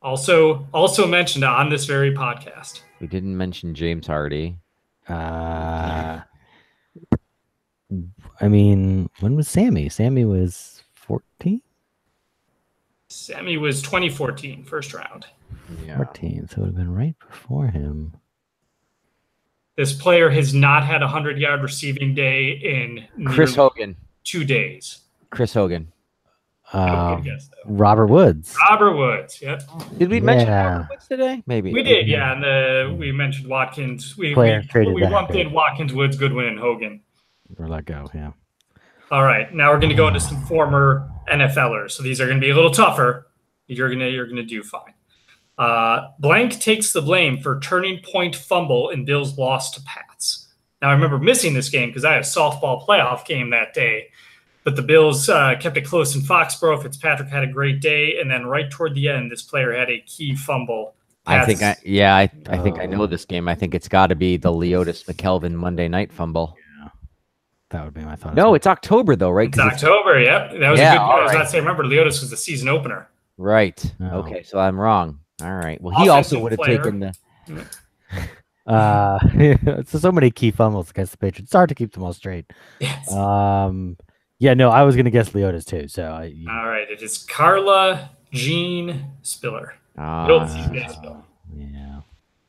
Also mentioned on this very podcast. We didn't mention James Hardy. I mean, when was Sammy? Sammy was 14? Sammy was 2014, first round. Yeah. 14, so it would have been right before him. This player has not had a 100-yard receiving day in Chris Hogan. 2 days. Chris Hogan. Good guess, though. Robert Woods. Robert Woods, yep. Did we mention Robert Woods today? Maybe. We did, yeah. And we mentioned Watkins. We lumped in Watkins, Woods, Goodwin, and Hogan. Or let go, yeah. All right, now we're going to go into some former NFLers. So these are going to be a little tougher. You're gonna do fine. Blank takes the blame for turning point fumble in Bills' loss to Pats. Now I remember missing this game because I had a softball playoff game that day. But the Bills kept it close in Foxborough. Fitzpatrick had a great day, and then right toward the end, this player had a key fumble. I think I know this game. I think it's got to be the Leotis McKelvin Monday night fumble. Yeah, that would be my thought. No, it's October though, right? It's October. Yep, that was a good. I was right. not saying. Remember, Leotis was the season opener. Right. Oh. Okay, so I'm wrong. All right. Well, he also would have taken the. So many key fumbles against the Patriots. It's hard to keep them all straight. Yes. Yeah, no, I was going to guess Leotis too. So all right, it is Carla Jean Spiller. Yeah.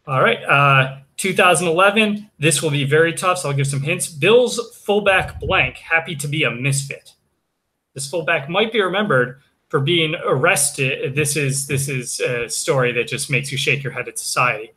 All right, 2011. This will be very tough, so I'll give some hints. Bills fullback blank, happy to be a misfit. This fullback might be remembered for being arrested. This is a story that just makes you shake your head at society.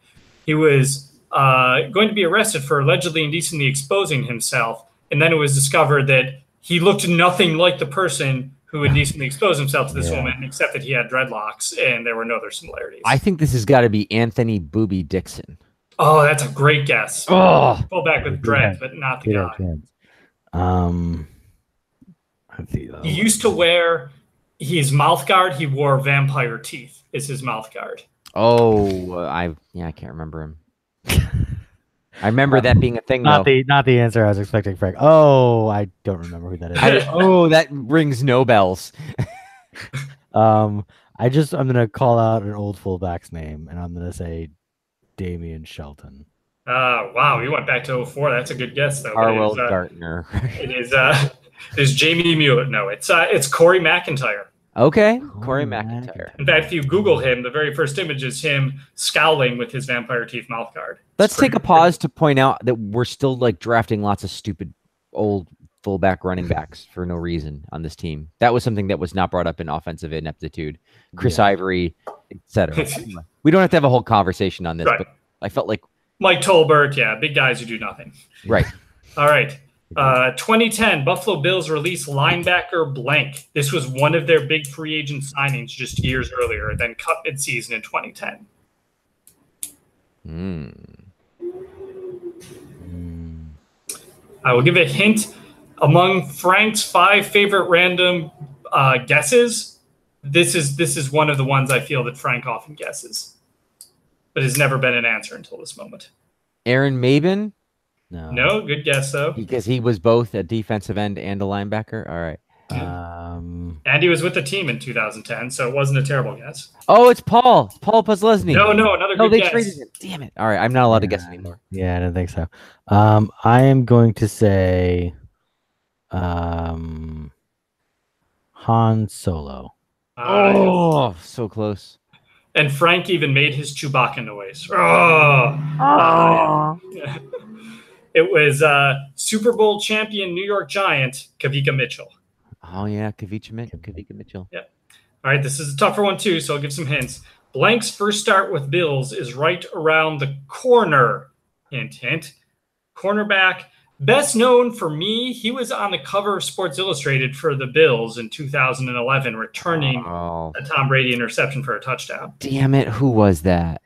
He was going to be arrested for allegedly indecently exposing himself, and then it was discovered that he looked nothing like the person who indecently exposed himself to this woman, except that he had dreadlocks, and there were no other similarities. I think this has got to be Anthony Booby Dixon. Oh, that's a great guess. Oh, Fullback with dreads, but not the guy. He used to wear his mouth guard. He wore vampire teeth. Is his mouth guard? Oh, I can't remember him. I remember that being a thing. Not the answer I was expecting, Frank. Oh, I don't remember who that is. That rings no bells. I'm gonna call out an old fullback's name, and I'm gonna say Damian Shelton. Wow, we went back to 04. That's a good guess, though. Harwell Gardner. It is Jamie Mueller. No, it's Corey McIntyre. Okay, Corey McIntyre. In fact, if you Google him, the very first image is him scowling with his vampire teeth mouth guard. Let's take a pause to point out that we're still drafting lots of stupid old fullback running backs for no reason on this team. That was something that was not brought up in offensive ineptitude. Chris Ivory, etc. Anyway, we don't have to have a whole conversation on this, but I felt like Mike Tolbert, big guys who do nothing. Right. All right. 2010, Buffalo Bills released linebacker blank. This was one of their big free agent signings just years earlier, then cut midseason in 2010. I will give a hint. Among Frank's 5 favorite random guesses, this is one of the ones I feel that Frank often guesses, but has never been an answer until this moment. Aaron Maben? No, good guess though. Because he was both a defensive end and a linebacker. All right. And he was with the team in 2010, so it wasn't a terrible guess. Oh, it's Paul Puslesny. No, another good they guess. traded him. Damn it. All right, I'm not allowed to guess anymore. Yeah, I don't think so. I am going to say Han Solo. So close. And Frank even made his Chewbacca noise. It was Super Bowl champion New York Giant, Kavika Mitchell. Oh, yeah, Kavika Mitchell. Yep. All right, this is a tougher one, too, so I'll give some hints. Blank's first start with Bills is right around the corner. Hint, hint. Cornerback. Best known for me, he was on the cover of Sports Illustrated for the Bills in 2011, returning a Tom Brady interception for a touchdown. Damn it, who was that?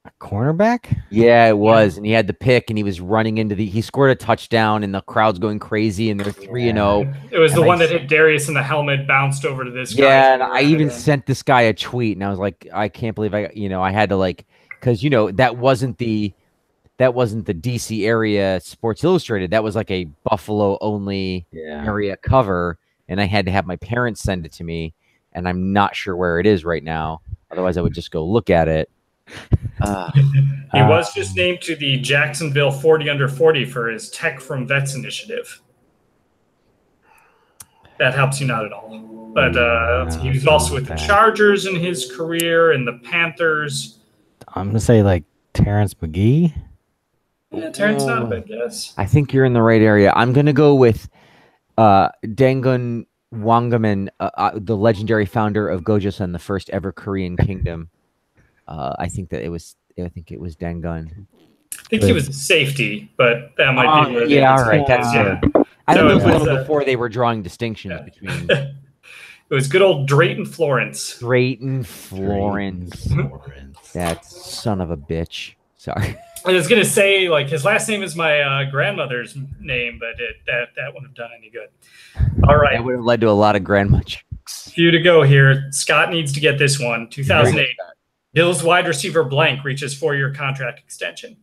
A cornerback? Yeah, it was. And he had the pick and he was running into he scored a touchdown and the crowd's going crazy and they're 3-0. It was the one that hit Darius in the helmet, bounced over to this guy. Yeah, and I even sent this guy a tweet and I was like, I can't believe I had to because that wasn't the DC area Sports Illustrated. That was like a Buffalo only area cover. And I had to have my parents send it to me. And I'm not sure where it is right now. Otherwise I would just go look at it. He was just named to the Jacksonville 40 under 40 for his Tech from Vets initiative. That helps you not at all. But he was also with the Chargers in his career and the Panthers. I'm going to say Terrence McGee. Yeah, Terrence, not a bad guess. I think you're in the right area. I'm going to go with Dangun Wangaman, the legendary founder of Gojoseon and the first ever Korean kingdom. I think it was Dangun. I think he was a safety, but that might be. Yeah, all right. That's yeah. I think it was a little before they were drawing distinctions between. It was good old Drayton Florence. Drayton Florence. That son of a bitch. Sorry. I was gonna say his last name is my grandmother's name, but that wouldn't have done any good. All right, that would have led to a lot of grandma jokes. Few to go here. Scott needs to get this one. 2008. Bills wide receiver blank reaches 4-year contract extension.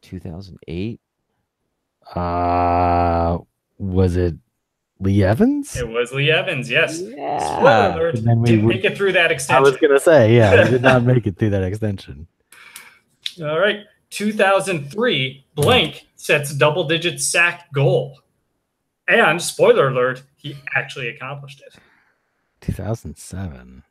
2008. Was it Lee Evans? It was Lee Evans. Yes. Yeah. Spoiler alert. Didn't make it through that extension. I was gonna say, he did not make it through that extension. All right. 2003, blank sets double-digit sack goal. And, spoiler alert, he actually accomplished it. 2007.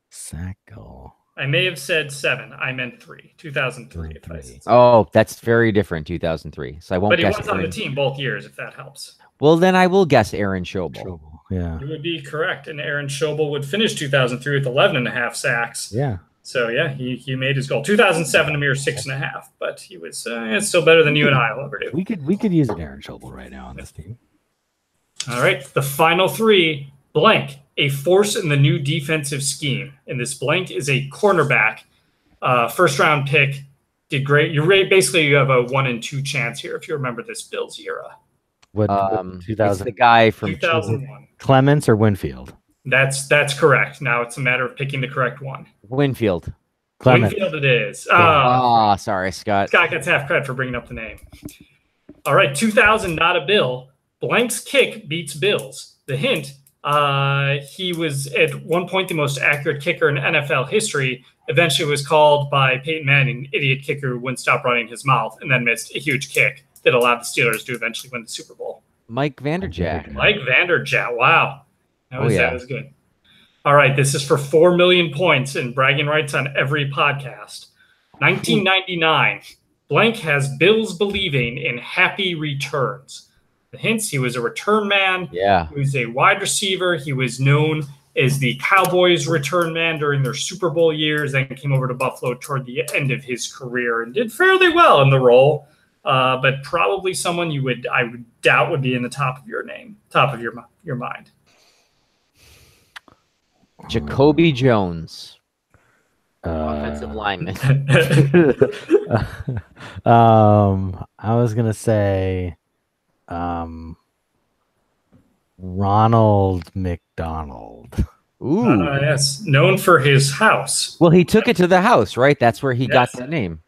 Sack goal. I may have said 7. I meant 3. 2003. If I said oh, that's very different, 2003. So I won't guess. But he was on the team both years, if that helps. Well, then I will guess Aaron Schobel. Yeah. You would be correct. And Aaron Schobel would finish 2003 with 11.5 sacks. Yeah. So, he made his goal. 2007, a mere 6.5. But he was it's still better than you and I will ever do. We could use an Aaron Schobel right now on this team. All right. The final 3, blank. A force in the new defensive scheme. And this blank is a cornerback. First-round pick. Did great. Basically, you have a 1 in 2 chance here if you remember this Bills era. What 2000? It's the guy from 2001. Clements or Winfield? That's correct. Now it's a matter of picking the correct one. Winfield. Clements. Winfield it is. Sorry, Scott. Scott gets half credit for bringing up the name. All right, 2000, not a Bill. Blank's kick beats Bills. The hint, he was at one point the most accurate kicker in NFL history. Eventually was called by Peyton Manning, idiot kicker who wouldn't stop running his mouth, and then missed a huge kick that allowed the Steelers to eventually win the Super Bowl. Mike Vanderjagt. Mike Vanderjagt. Wow. That was good. All right, this is for 4 million points and bragging rights on every podcast. 1999, blank has Bills believing in happy returns. the hints. He was a return man. Yeah. He was a wide receiver. He was known as the Cowboys return man during their Super Bowl years, then came over to Buffalo toward the end of his career and did fairly well in the role. But probably someone I would doubt would be in the top of your mind. Jacoby Jones, offensive lineman. I was gonna say, Ronald McDonald. Ooh, yes, known for his house. Well, he took it to the house, right? That's where he got that name.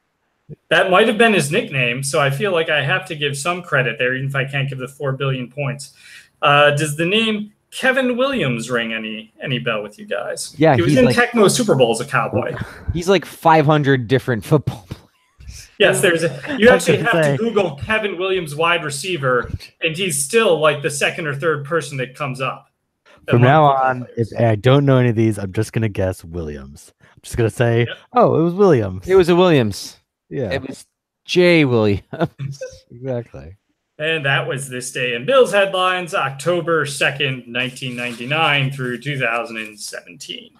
That might have been his nickname, so I feel like I have to give some credit there, even if I can't give the 4 billion points. Does the name Kevin Williams ring any bell with you guys? Yeah, he was in Tecmo Super Bowl as a Cowboy. He's like 500 different football players. Yes, you actually have to Google Kevin Williams wide receiver, and he's still like the second or third person that comes up. From now on, if I don't know any of these, I'm just gonna guess Williams. I'm just gonna say, oh, it was Williams. It was a Williams. Yeah, it was Jay Williams. Exactly. And that was This Day in Bills headlines, October 2nd, 1999 through 2017.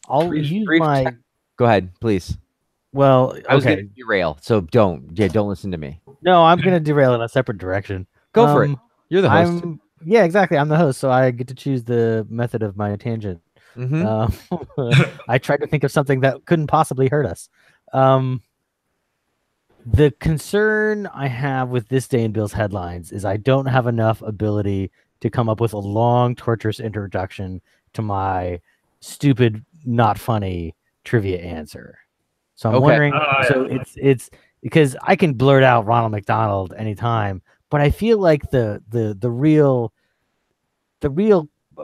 I'll use my. Go ahead, please. Well, I was going to derail, so don't listen to me. No, I'm going to derail in a separate direction. Go for it. You're the host. Yeah, exactly. I'm the host, so I get to choose the method of my tangent. I tried to think of something that couldn't possibly hurt us. The concern I have with This Day in Bills headlines is I don't have enough ability to come up with a long, torturous introduction to my stupid, not funny trivia answer. So I'm wondering. It's because I can blurt out Ronald McDonald anytime, but I feel like the real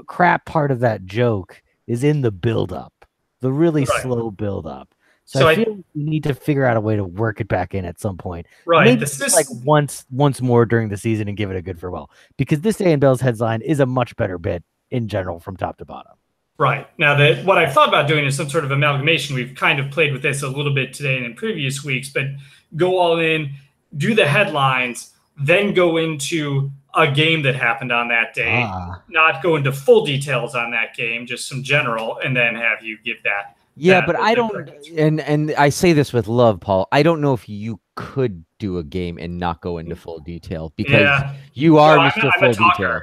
crap part of that joke is in the build-up, the really slow build-up. So I feel we need to figure out a way to work it back in at some point. Right. Maybe like once more during the season and give it a good farewell. Because This Day in Bills headline is a much better bit in general from top to bottom. Right. Now, what I've thought about doing is some sort of amalgamation. We've kind of played with this a little bit today and in previous weeks, but go all in, do the headlines, then go into a game that happened on that day, not go into full details on that game, just some general, and then have you give that. Yeah, but I don't, and I say this with love, Paul. I don't know if you could do a game and not go into full detail because you are Mr. Full Detail.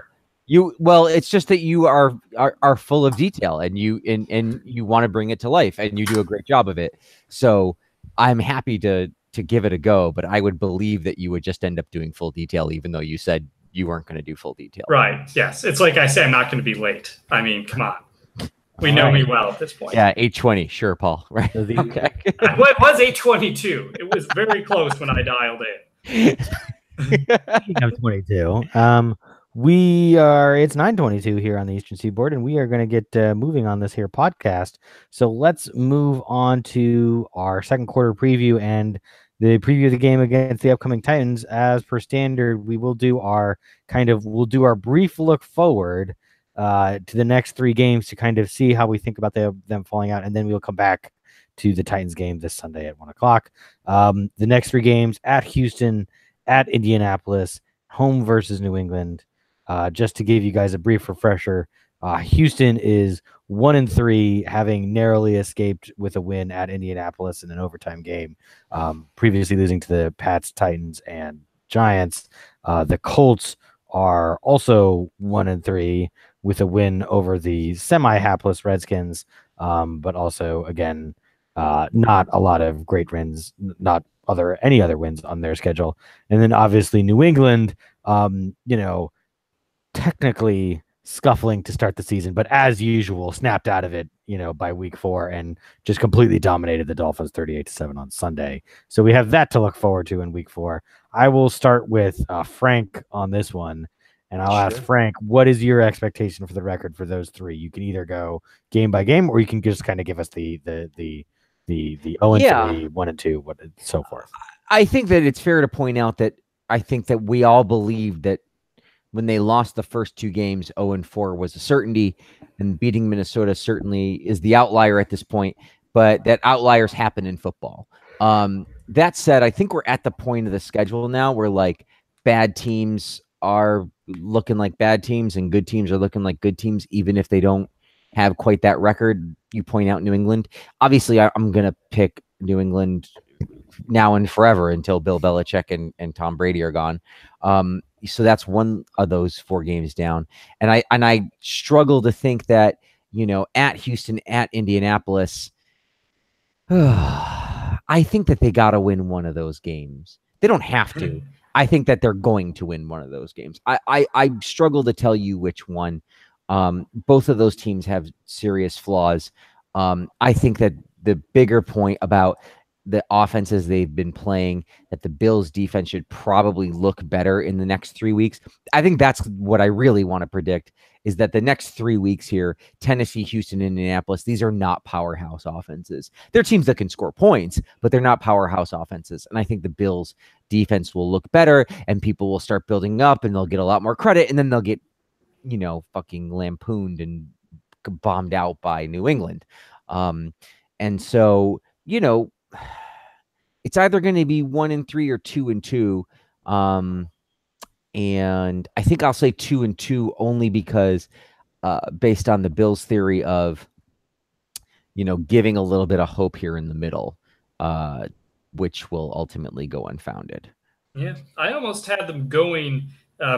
It's just that you are full of detail and you want to bring it to life and you do a great job of it. So I'm happy to give it a go, but I would believe that you would just end up doing full detail, even though you said you weren't going to do full detail. Right. Yes. It's like I say, I'm not going to be late. I mean, come on. We know me well at this point. Yeah, 8:20. Sure, Paul. Right. Okay. It was 8:22. It was very close when I dialed in. Speaking of 22, it's 9:22 here on the Eastern Seaboard, and we are going to get moving on this here podcast. So let's move on to our second quarter preview and the preview of the game against the upcoming Titans. As per standard, we will do our brief look forward to the next 3 games to kind of see how we think about them falling out, and then we'll come back to the Titans game this Sunday at 1:00. The next 3 games at Houston, at Indianapolis, home versus New England. Just to give you guys a brief refresher, Houston is 1-3, having narrowly escaped with a win at Indianapolis in an overtime game, previously losing to the Pats, Titans, and Giants. The Colts are also 1-3 with a win over the semi-hapless Redskins, but also, again, not a lot of great wins, not any other wins on their schedule. And then obviously New England, technically scuffling to start the season, but as usual, snapped out of it, by week 4 and just completely dominated the Dolphins 38-7 on Sunday. So we have that to look forward to in week 4. I will start with Frank on this one, and I'll ask Frank, what is your expectation for the record for those 3? You can either go game by game, or you can just kind of give us the 0-3, 1-2, what so forth. I think that it's fair to point out that I think that we all believe that when they lost the first 2 games, 0-4 was a certainty, and beating Minnesota certainly is the outlier at this point, but that outliers happen in football. That said, I think we're at the point of the schedule now where like bad teams are looking like bad teams and good teams are looking like good teams, even if they don't have quite that record. You point out New England. Obviously, I'm going to pick New England now and forever until Bill Belichick and Tom Brady are gone. So that's one of those 4 games down. And I struggle to think that, at Houston, at Indianapolis, I think that they got to win one of those games. They don't have to. I think that they're going to win one of those games. I struggle to tell you which one. Both of those teams have serious flaws. I think that the bigger point about the offenses they've been playing, that the Bills defense should probably look better in the next 3 weeks. I think that's what I really want to predict, is that the next 3 weeks here, Tennessee, Houston, Indianapolis, these are not powerhouse offenses. They're teams that can score points, but they're not powerhouse offenses. And I think the Bills defense will look better and people will start building up and they'll get a lot more credit, and then they'll get, fucking lampooned and bombed out by New England. And so, it's either going to be 1-3 or 2-2. And I think I'll say 2-2 only because, based on the Bills' theory of, giving a little bit of hope here in the middle, which will ultimately go unfounded. Yeah, I almost had them going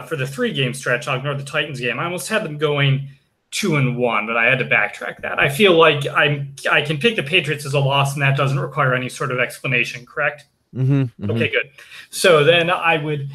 for the 3-game stretch. I'll ignore the Titans game. I almost had them going 2-1, but I had to backtrack that. I feel like I can pick the Patriots as a loss, and that doesn't require any sort of explanation, correct? Mm-hmm. Okay, good. So then I would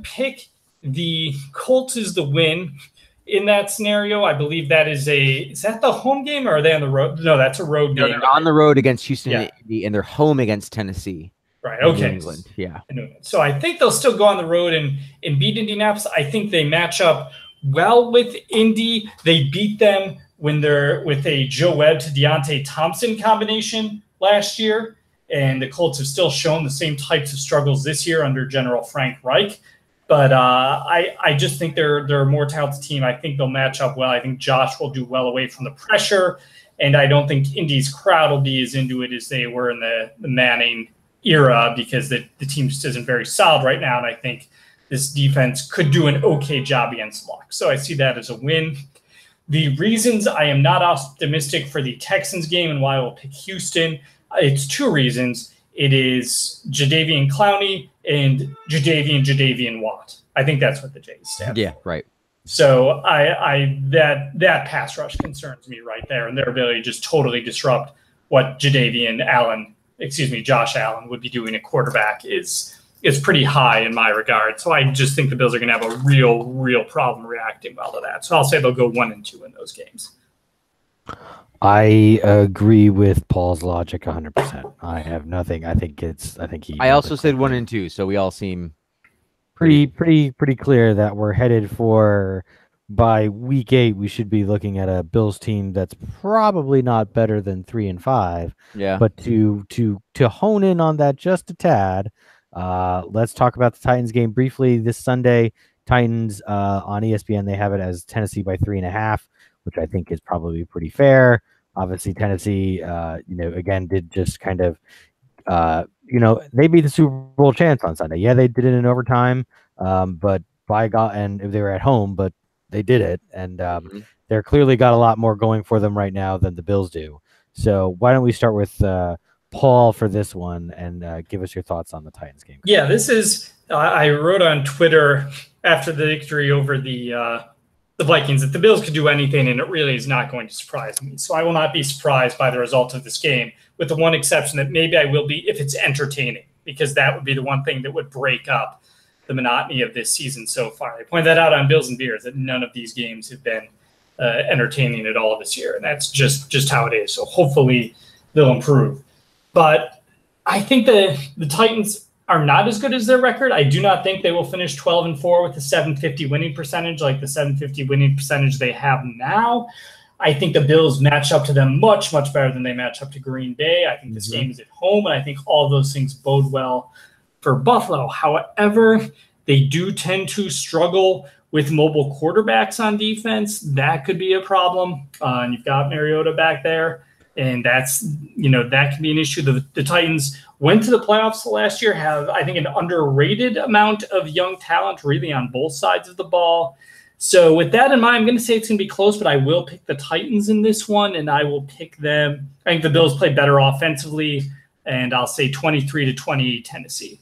pick the Colts as the win in that scenario. I believe that is that the home game, or are they on the road? No, that's a road game. They're on the road against Houston and they're home against Tennessee. Right. Okay. England. Yeah. So I think they'll still go on the road and beat Indianapolis. I think they match up well with Indy. They beat them when they're with a Joe Webb to Deontay Thompson combination last year. And the Colts have still shown the same types of struggles this year under General Frank Reich. But I just think they're a more talented team. I think they'll match up well. I think Josh will do well away from the pressure. And I don't think Indy's crowd will be as into it as they were in the Manning era, because the team just isn't very solid right now. And I think this defense could do an okay job against Luck. So I see that as a win. The reasons I am not optimistic for the Texans game and why I will pick Houston, it's 2 reasons. It is Jadeveon Clowney and Jadeveon Watt. I think that's what the Jays stand for. Right. So that pass rush concerns me right there, and their ability to just totally disrupt what Josh Allen would be doing at quarterback is pretty high in my regard. So I just think the Bills are going to have a real problem reacting well to that. So I'll say they'll go 1-2 in those games. I agree with Paul's logic 100%. I have nothing. I also said 1-2, so we all seem pretty clear that we're headed for, by week 8 we should be looking at a Bills team that's probably not better than 3-5. Yeah. But to hone in on that just a tad, let's talk about the Titans game briefly this Sunday. Titans on ESPN, they have it as Tennessee by 3.5, which I think is probably pretty fair. Obviously, Tennessee, again, did just kind of, they beat the Super Bowl chance on Sunday. Yeah, they did it in overtime, but by God, and they were at home, but they did it, and they're clearly got a lot more going for them right now than the Bills do. So why don't we start with Paul for this one and give us your thoughts on the Titans game? Yeah, this is. I wrote on Twitter after the victory over the Vikings that the Bills could do anything, and it really is not going to surprise me. So I will not be surprised by the result of this game, with the one exception that maybe I will be if it's entertaining, because that would be the one thing that would break up the monotony of this season so far. I pointed that out on Bills and Beers, that none of these games have been entertaining at all this year, and that's just how it is. So hopefully they'll improve. But I think the Titans are not as good as their record. I do not think they will finish 12-4 with a 750 winning percentage, like the 750 winning percentage they have now. I think the Bills match up to them much, much better than they match up to Green Bay. I think this game is at home, and I think all of those things bode well for Buffalo. However, they do tend to struggle with mobile quarterbacks on defense. That could be a problem. And you've got Mariota back there. And that's, that can be an issue. The Titans went to the playoffs last year, have, I think, an underrated amount of young talent really on both sides of the ball. So with that in mind, I'm going to say it's going to be close, but I will pick the Titans in this one, and I will pick them. I think the Bills play better offensively, and I'll say 23-20 Tennessee.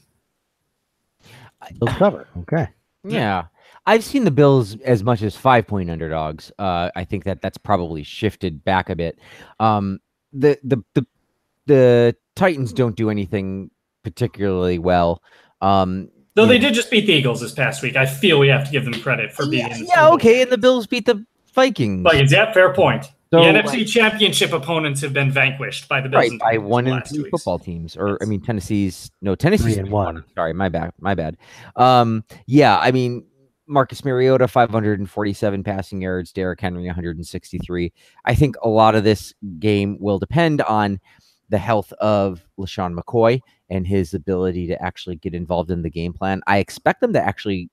Bills cover. Okay. Yeah. I've seen the Bills as much as 5-point underdogs. I think that's probably shifted back a bit. The Titans don't do anything particularly well. Though they did just beat the Eagles this past week. I feel we have to give them credit for beating the Super Bowl okay, and the Bills beat the Vikings. Yeah, fair point. So, the NFC Championship opponents have been vanquished by the Bills. Right, by 1 and 2 football teams. Or, I mean, Tennessee's 3-1. Sorry, my bad. Yeah, I mean, Marcus Mariota, 547 passing yards, Derrick Henry, 163. I think a lot of this game will depend on the health of LaShawn McCoy and his ability to actually get involved in the game plan. I expect them to actually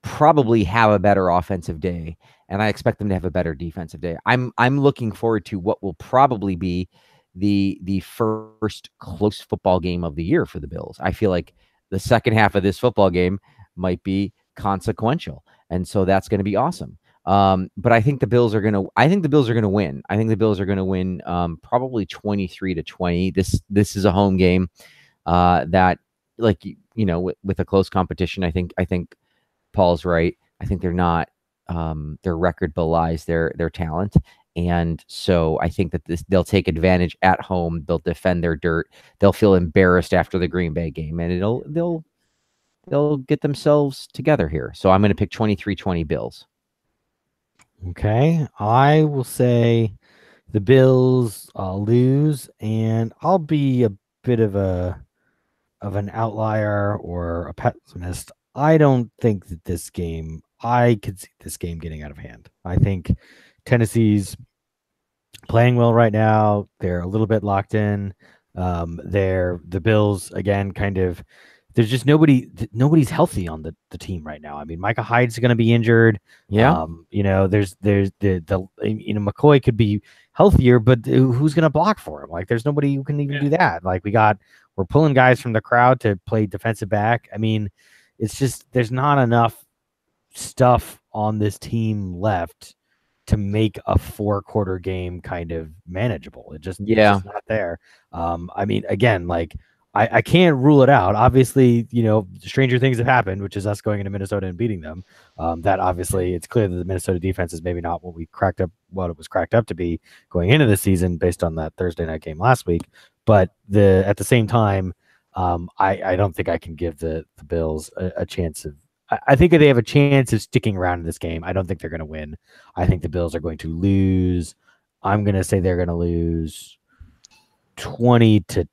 probably have a better offensive day, and I expect them to have a better defensive day. I'm looking forward to what will probably be the first close football game of the year for the Bills. I feel like the second half of this football game might be consequential, and so that's going to be awesome. But I think the Bills are going to win. I think the Bills are going to win probably 23-20. This is a home game that, like, with a close competition, I think Paul's right. I think they're not their record belies their talent. And so I think that they'll take advantage at home. They'll defend their dirt. They'll feel embarrassed after the Green Bay game, and they'll get themselves together here. So I'm going to pick 23-20 Bills. Okay, I will say the Bills lose, and I'll be a bit of an outlier or a pessimist. I don't think that I could see this game getting out of hand. I think Tennessee's playing well right now. They're a little bit locked in. The Bills, again, kind of, there's just nobody's healthy on the team right now. I mean, Micah Hyde's going to be injured. Yeah. There's McCoy could be healthier, but who's going to block for him? Like, there's nobody who can even do that. Like, we're pulling guys from the crowd to play defensive back. I mean, it's just, there's not enough stuff on this team left to make a 4-quarter game kind of manageable. It's just not there. I mean, again, like, I can't rule it out. Obviously, stranger things have happened, which is us going into Minnesota and beating them. That obviously, it's clear that the Minnesota defense is maybe not what it was cracked up to be going into the season based on that Thursday night game last week. But at the same time, I don't think I can give the Bills a chance of. I think they have a chance of sticking around in this game. I don't think they're going to win. I think the Bills are going to lose. I'm going to say they're going to lose 20-10.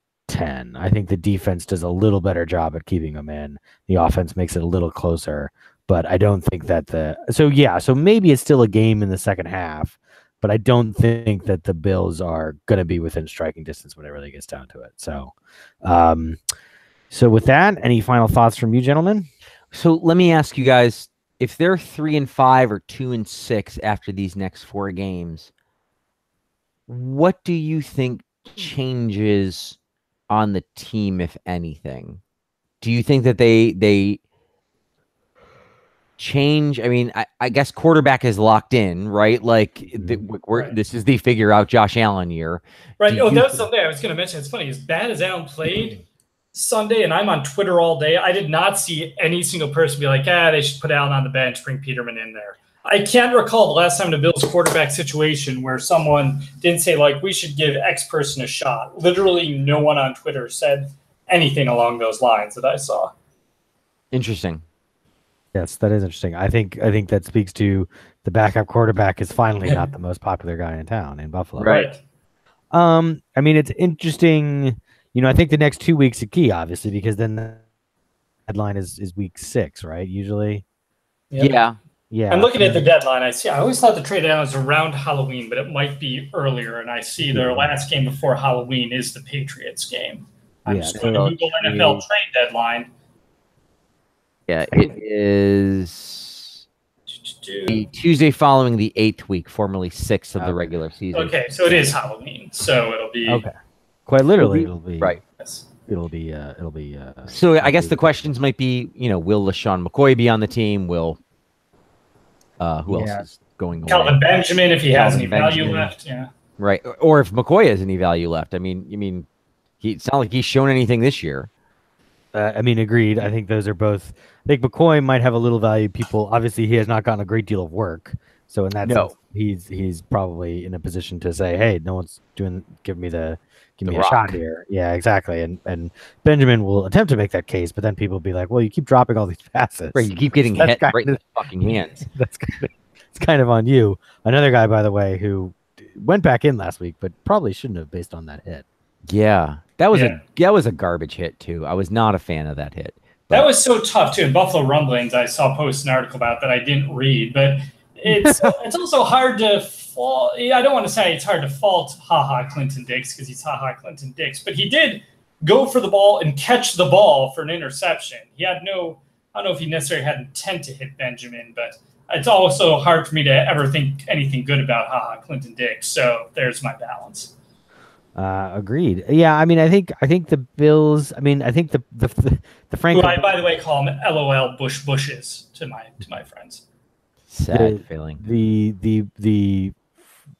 I think the defense does a little better job at keeping them in. The offense makes it a little closer, but I don't think that so maybe it's still a game in the second half, but I don't think that the Bills are going to be within striking distance when it really gets down to it. So, so with that, any final thoughts from you, gentlemen? So let me ask you guys, if they're 3-5 or 2-6 after these next 4 games, what do you think changes on the team, if anything? Do you think that they change? I mean, I guess quarterback is locked in, right? Like, this is the figure out Josh Allen year. Right. That was something I was going to mention. It's funny. As bad as Allen played Sunday, and I'm on Twitter all day, I did not see any single person be like, they should put Allen on the bench, bring Peterman in there. I can't recall the last time in a Bills quarterback situation where someone didn't say, like, we should give X person a shot. Literally no one on Twitter said anything along those lines that I saw. Interesting. Yes, that is interesting. I think that speaks to the backup quarterback is finally not the most popular guy in town in Buffalo. Right. I mean, it's interesting. I think the next 2 weeks are key, obviously, because then the deadline is week 6, right? Usually. Yeah. Yeah. I'm looking at the deadline. I always thought the trade deadline was around Halloween, but it might be earlier. And I see their last game before Halloween is the Patriots game. I'm just going to Google NFL trade deadline. Yeah, it is The Tuesday following the 8th week, formerly 6th of the regular season. Okay, so it is Halloween, so it'll be Okay. Quite literally, it'll be right. It'll be. So I guess the questions might be, will LaShawn McCoy be on the team? Will who else is going away? Calvin Benjamin, if he has any value Benjamin. left, yeah. Right, or if McCoy has any value left. I mean, it's not like he's shown anything this year. Agreed. I think those are both. I think McCoy might have a little value. People, obviously, he has not gotten a great deal of work, so in that sense, he's probably in a position to say, "Hey, no one's give me a shot here." Yeah, exactly. And Benjamin will attempt to make that case, but then people will be like, "Well, you keep dropping all these passes. Right, you keep getting hit right in the fucking hands." It's kind of on you." Another guy, by the way, who went back in last week, but probably shouldn't have based on that hit. Yeah, that was a garbage hit too. I was not a fan of that hit. That was so tough too. In Buffalo Rumblings, I saw post an article about that I didn't read, but it's also hard to fault. I don't want to say it's hard to fault Clinton Dix because he's Clinton Dix, but he did go for the ball and catch the ball for an interception. He had I don't know if he necessarily had intent to hit Benjamin, but it's also hard for me to ever think anything good about Clinton Dix. So there's my balance. Agreed. Yeah, I think the Bills. I think the Frank. Who I, by the way, call him LOL Bushes to my friends. Sad feeling.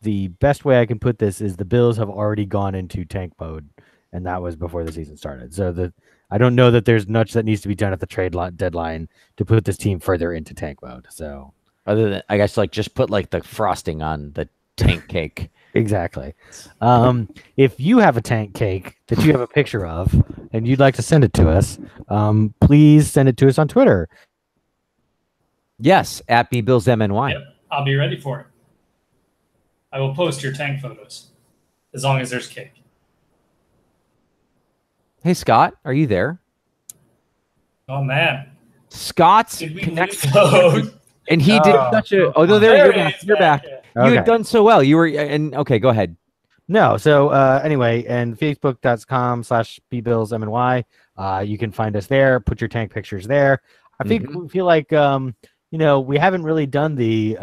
The best way I can put this is the Bills have already gone into tank mode, and that was before the season started. So I don't know that there's much that needs to be done at the trade deadline to put this team further into tank mode. So other than, I guess, just put the frosting on the tank cake. Exactly. If you have a tank cake that you have a picture of and you'd like to send it to us, please send it to us on Twitter. Yes, at BBillsMNY. Yep, I'll be ready for it. I will post your tank photos as long as there's cake. Hey, Scott, are you there? Oh, man. Scott's connection. And he did such a... Oh, no, you're back. You're back. Yeah. You had done so well. You were... Okay, go ahead. No, so anyway, and facebook.com/BBillsMNY. You can find us there. Put your tank pictures there. I feel like, we haven't really done the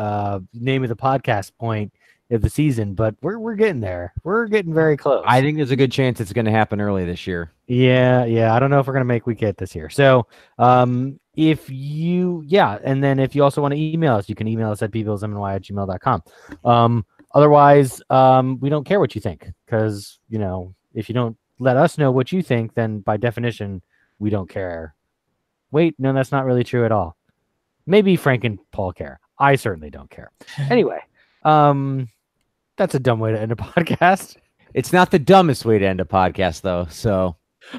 name of the podcast point of the season, but we're getting there. We're getting very close. I think there's a good chance it's going to happen early this year. Yeah. I don't know if we're going to make week 8 this year. So and then if you also want to email us, you can email us at bbillsmny@gmail.com. Otherwise, we don't care what you think because, if you don't let us know what you think, then by definition, we don't care. Wait, no, that's not really true at all. Maybe Frank and Paul care. I certainly don't care. Anyway, that's a dumb way to end a podcast. It's not the dumbest way to end a podcast, though, so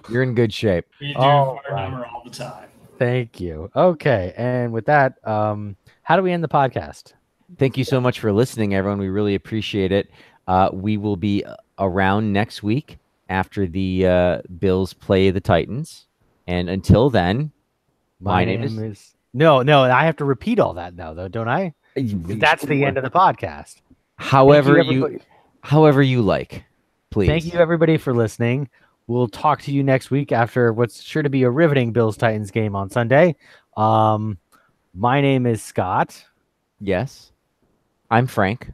you're in good shape. We do our number all the time. Thank you. Okay, and with that, how do we end the podcast? Thank you so much for listening, everyone. We really appreciate it. We will be around next week after the Bills play the Titans. And until then, my name is... No, I have to repeat all that now, though, don't I? That's the end of the podcast. However you like, please. Thank you, everybody, for listening. We'll talk to you next week after what's sure to be a riveting Bills-Titans game on Sunday. My name is Scott. Yes. I'm Frank.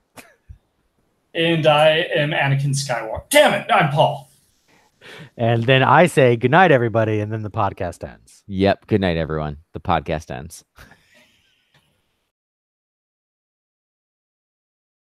And I am Anakin Skywalker. Damn it, I'm Paul. And then I say goodnight, everybody, and then the podcast ends. Yep. Good night, everyone. The podcast ends.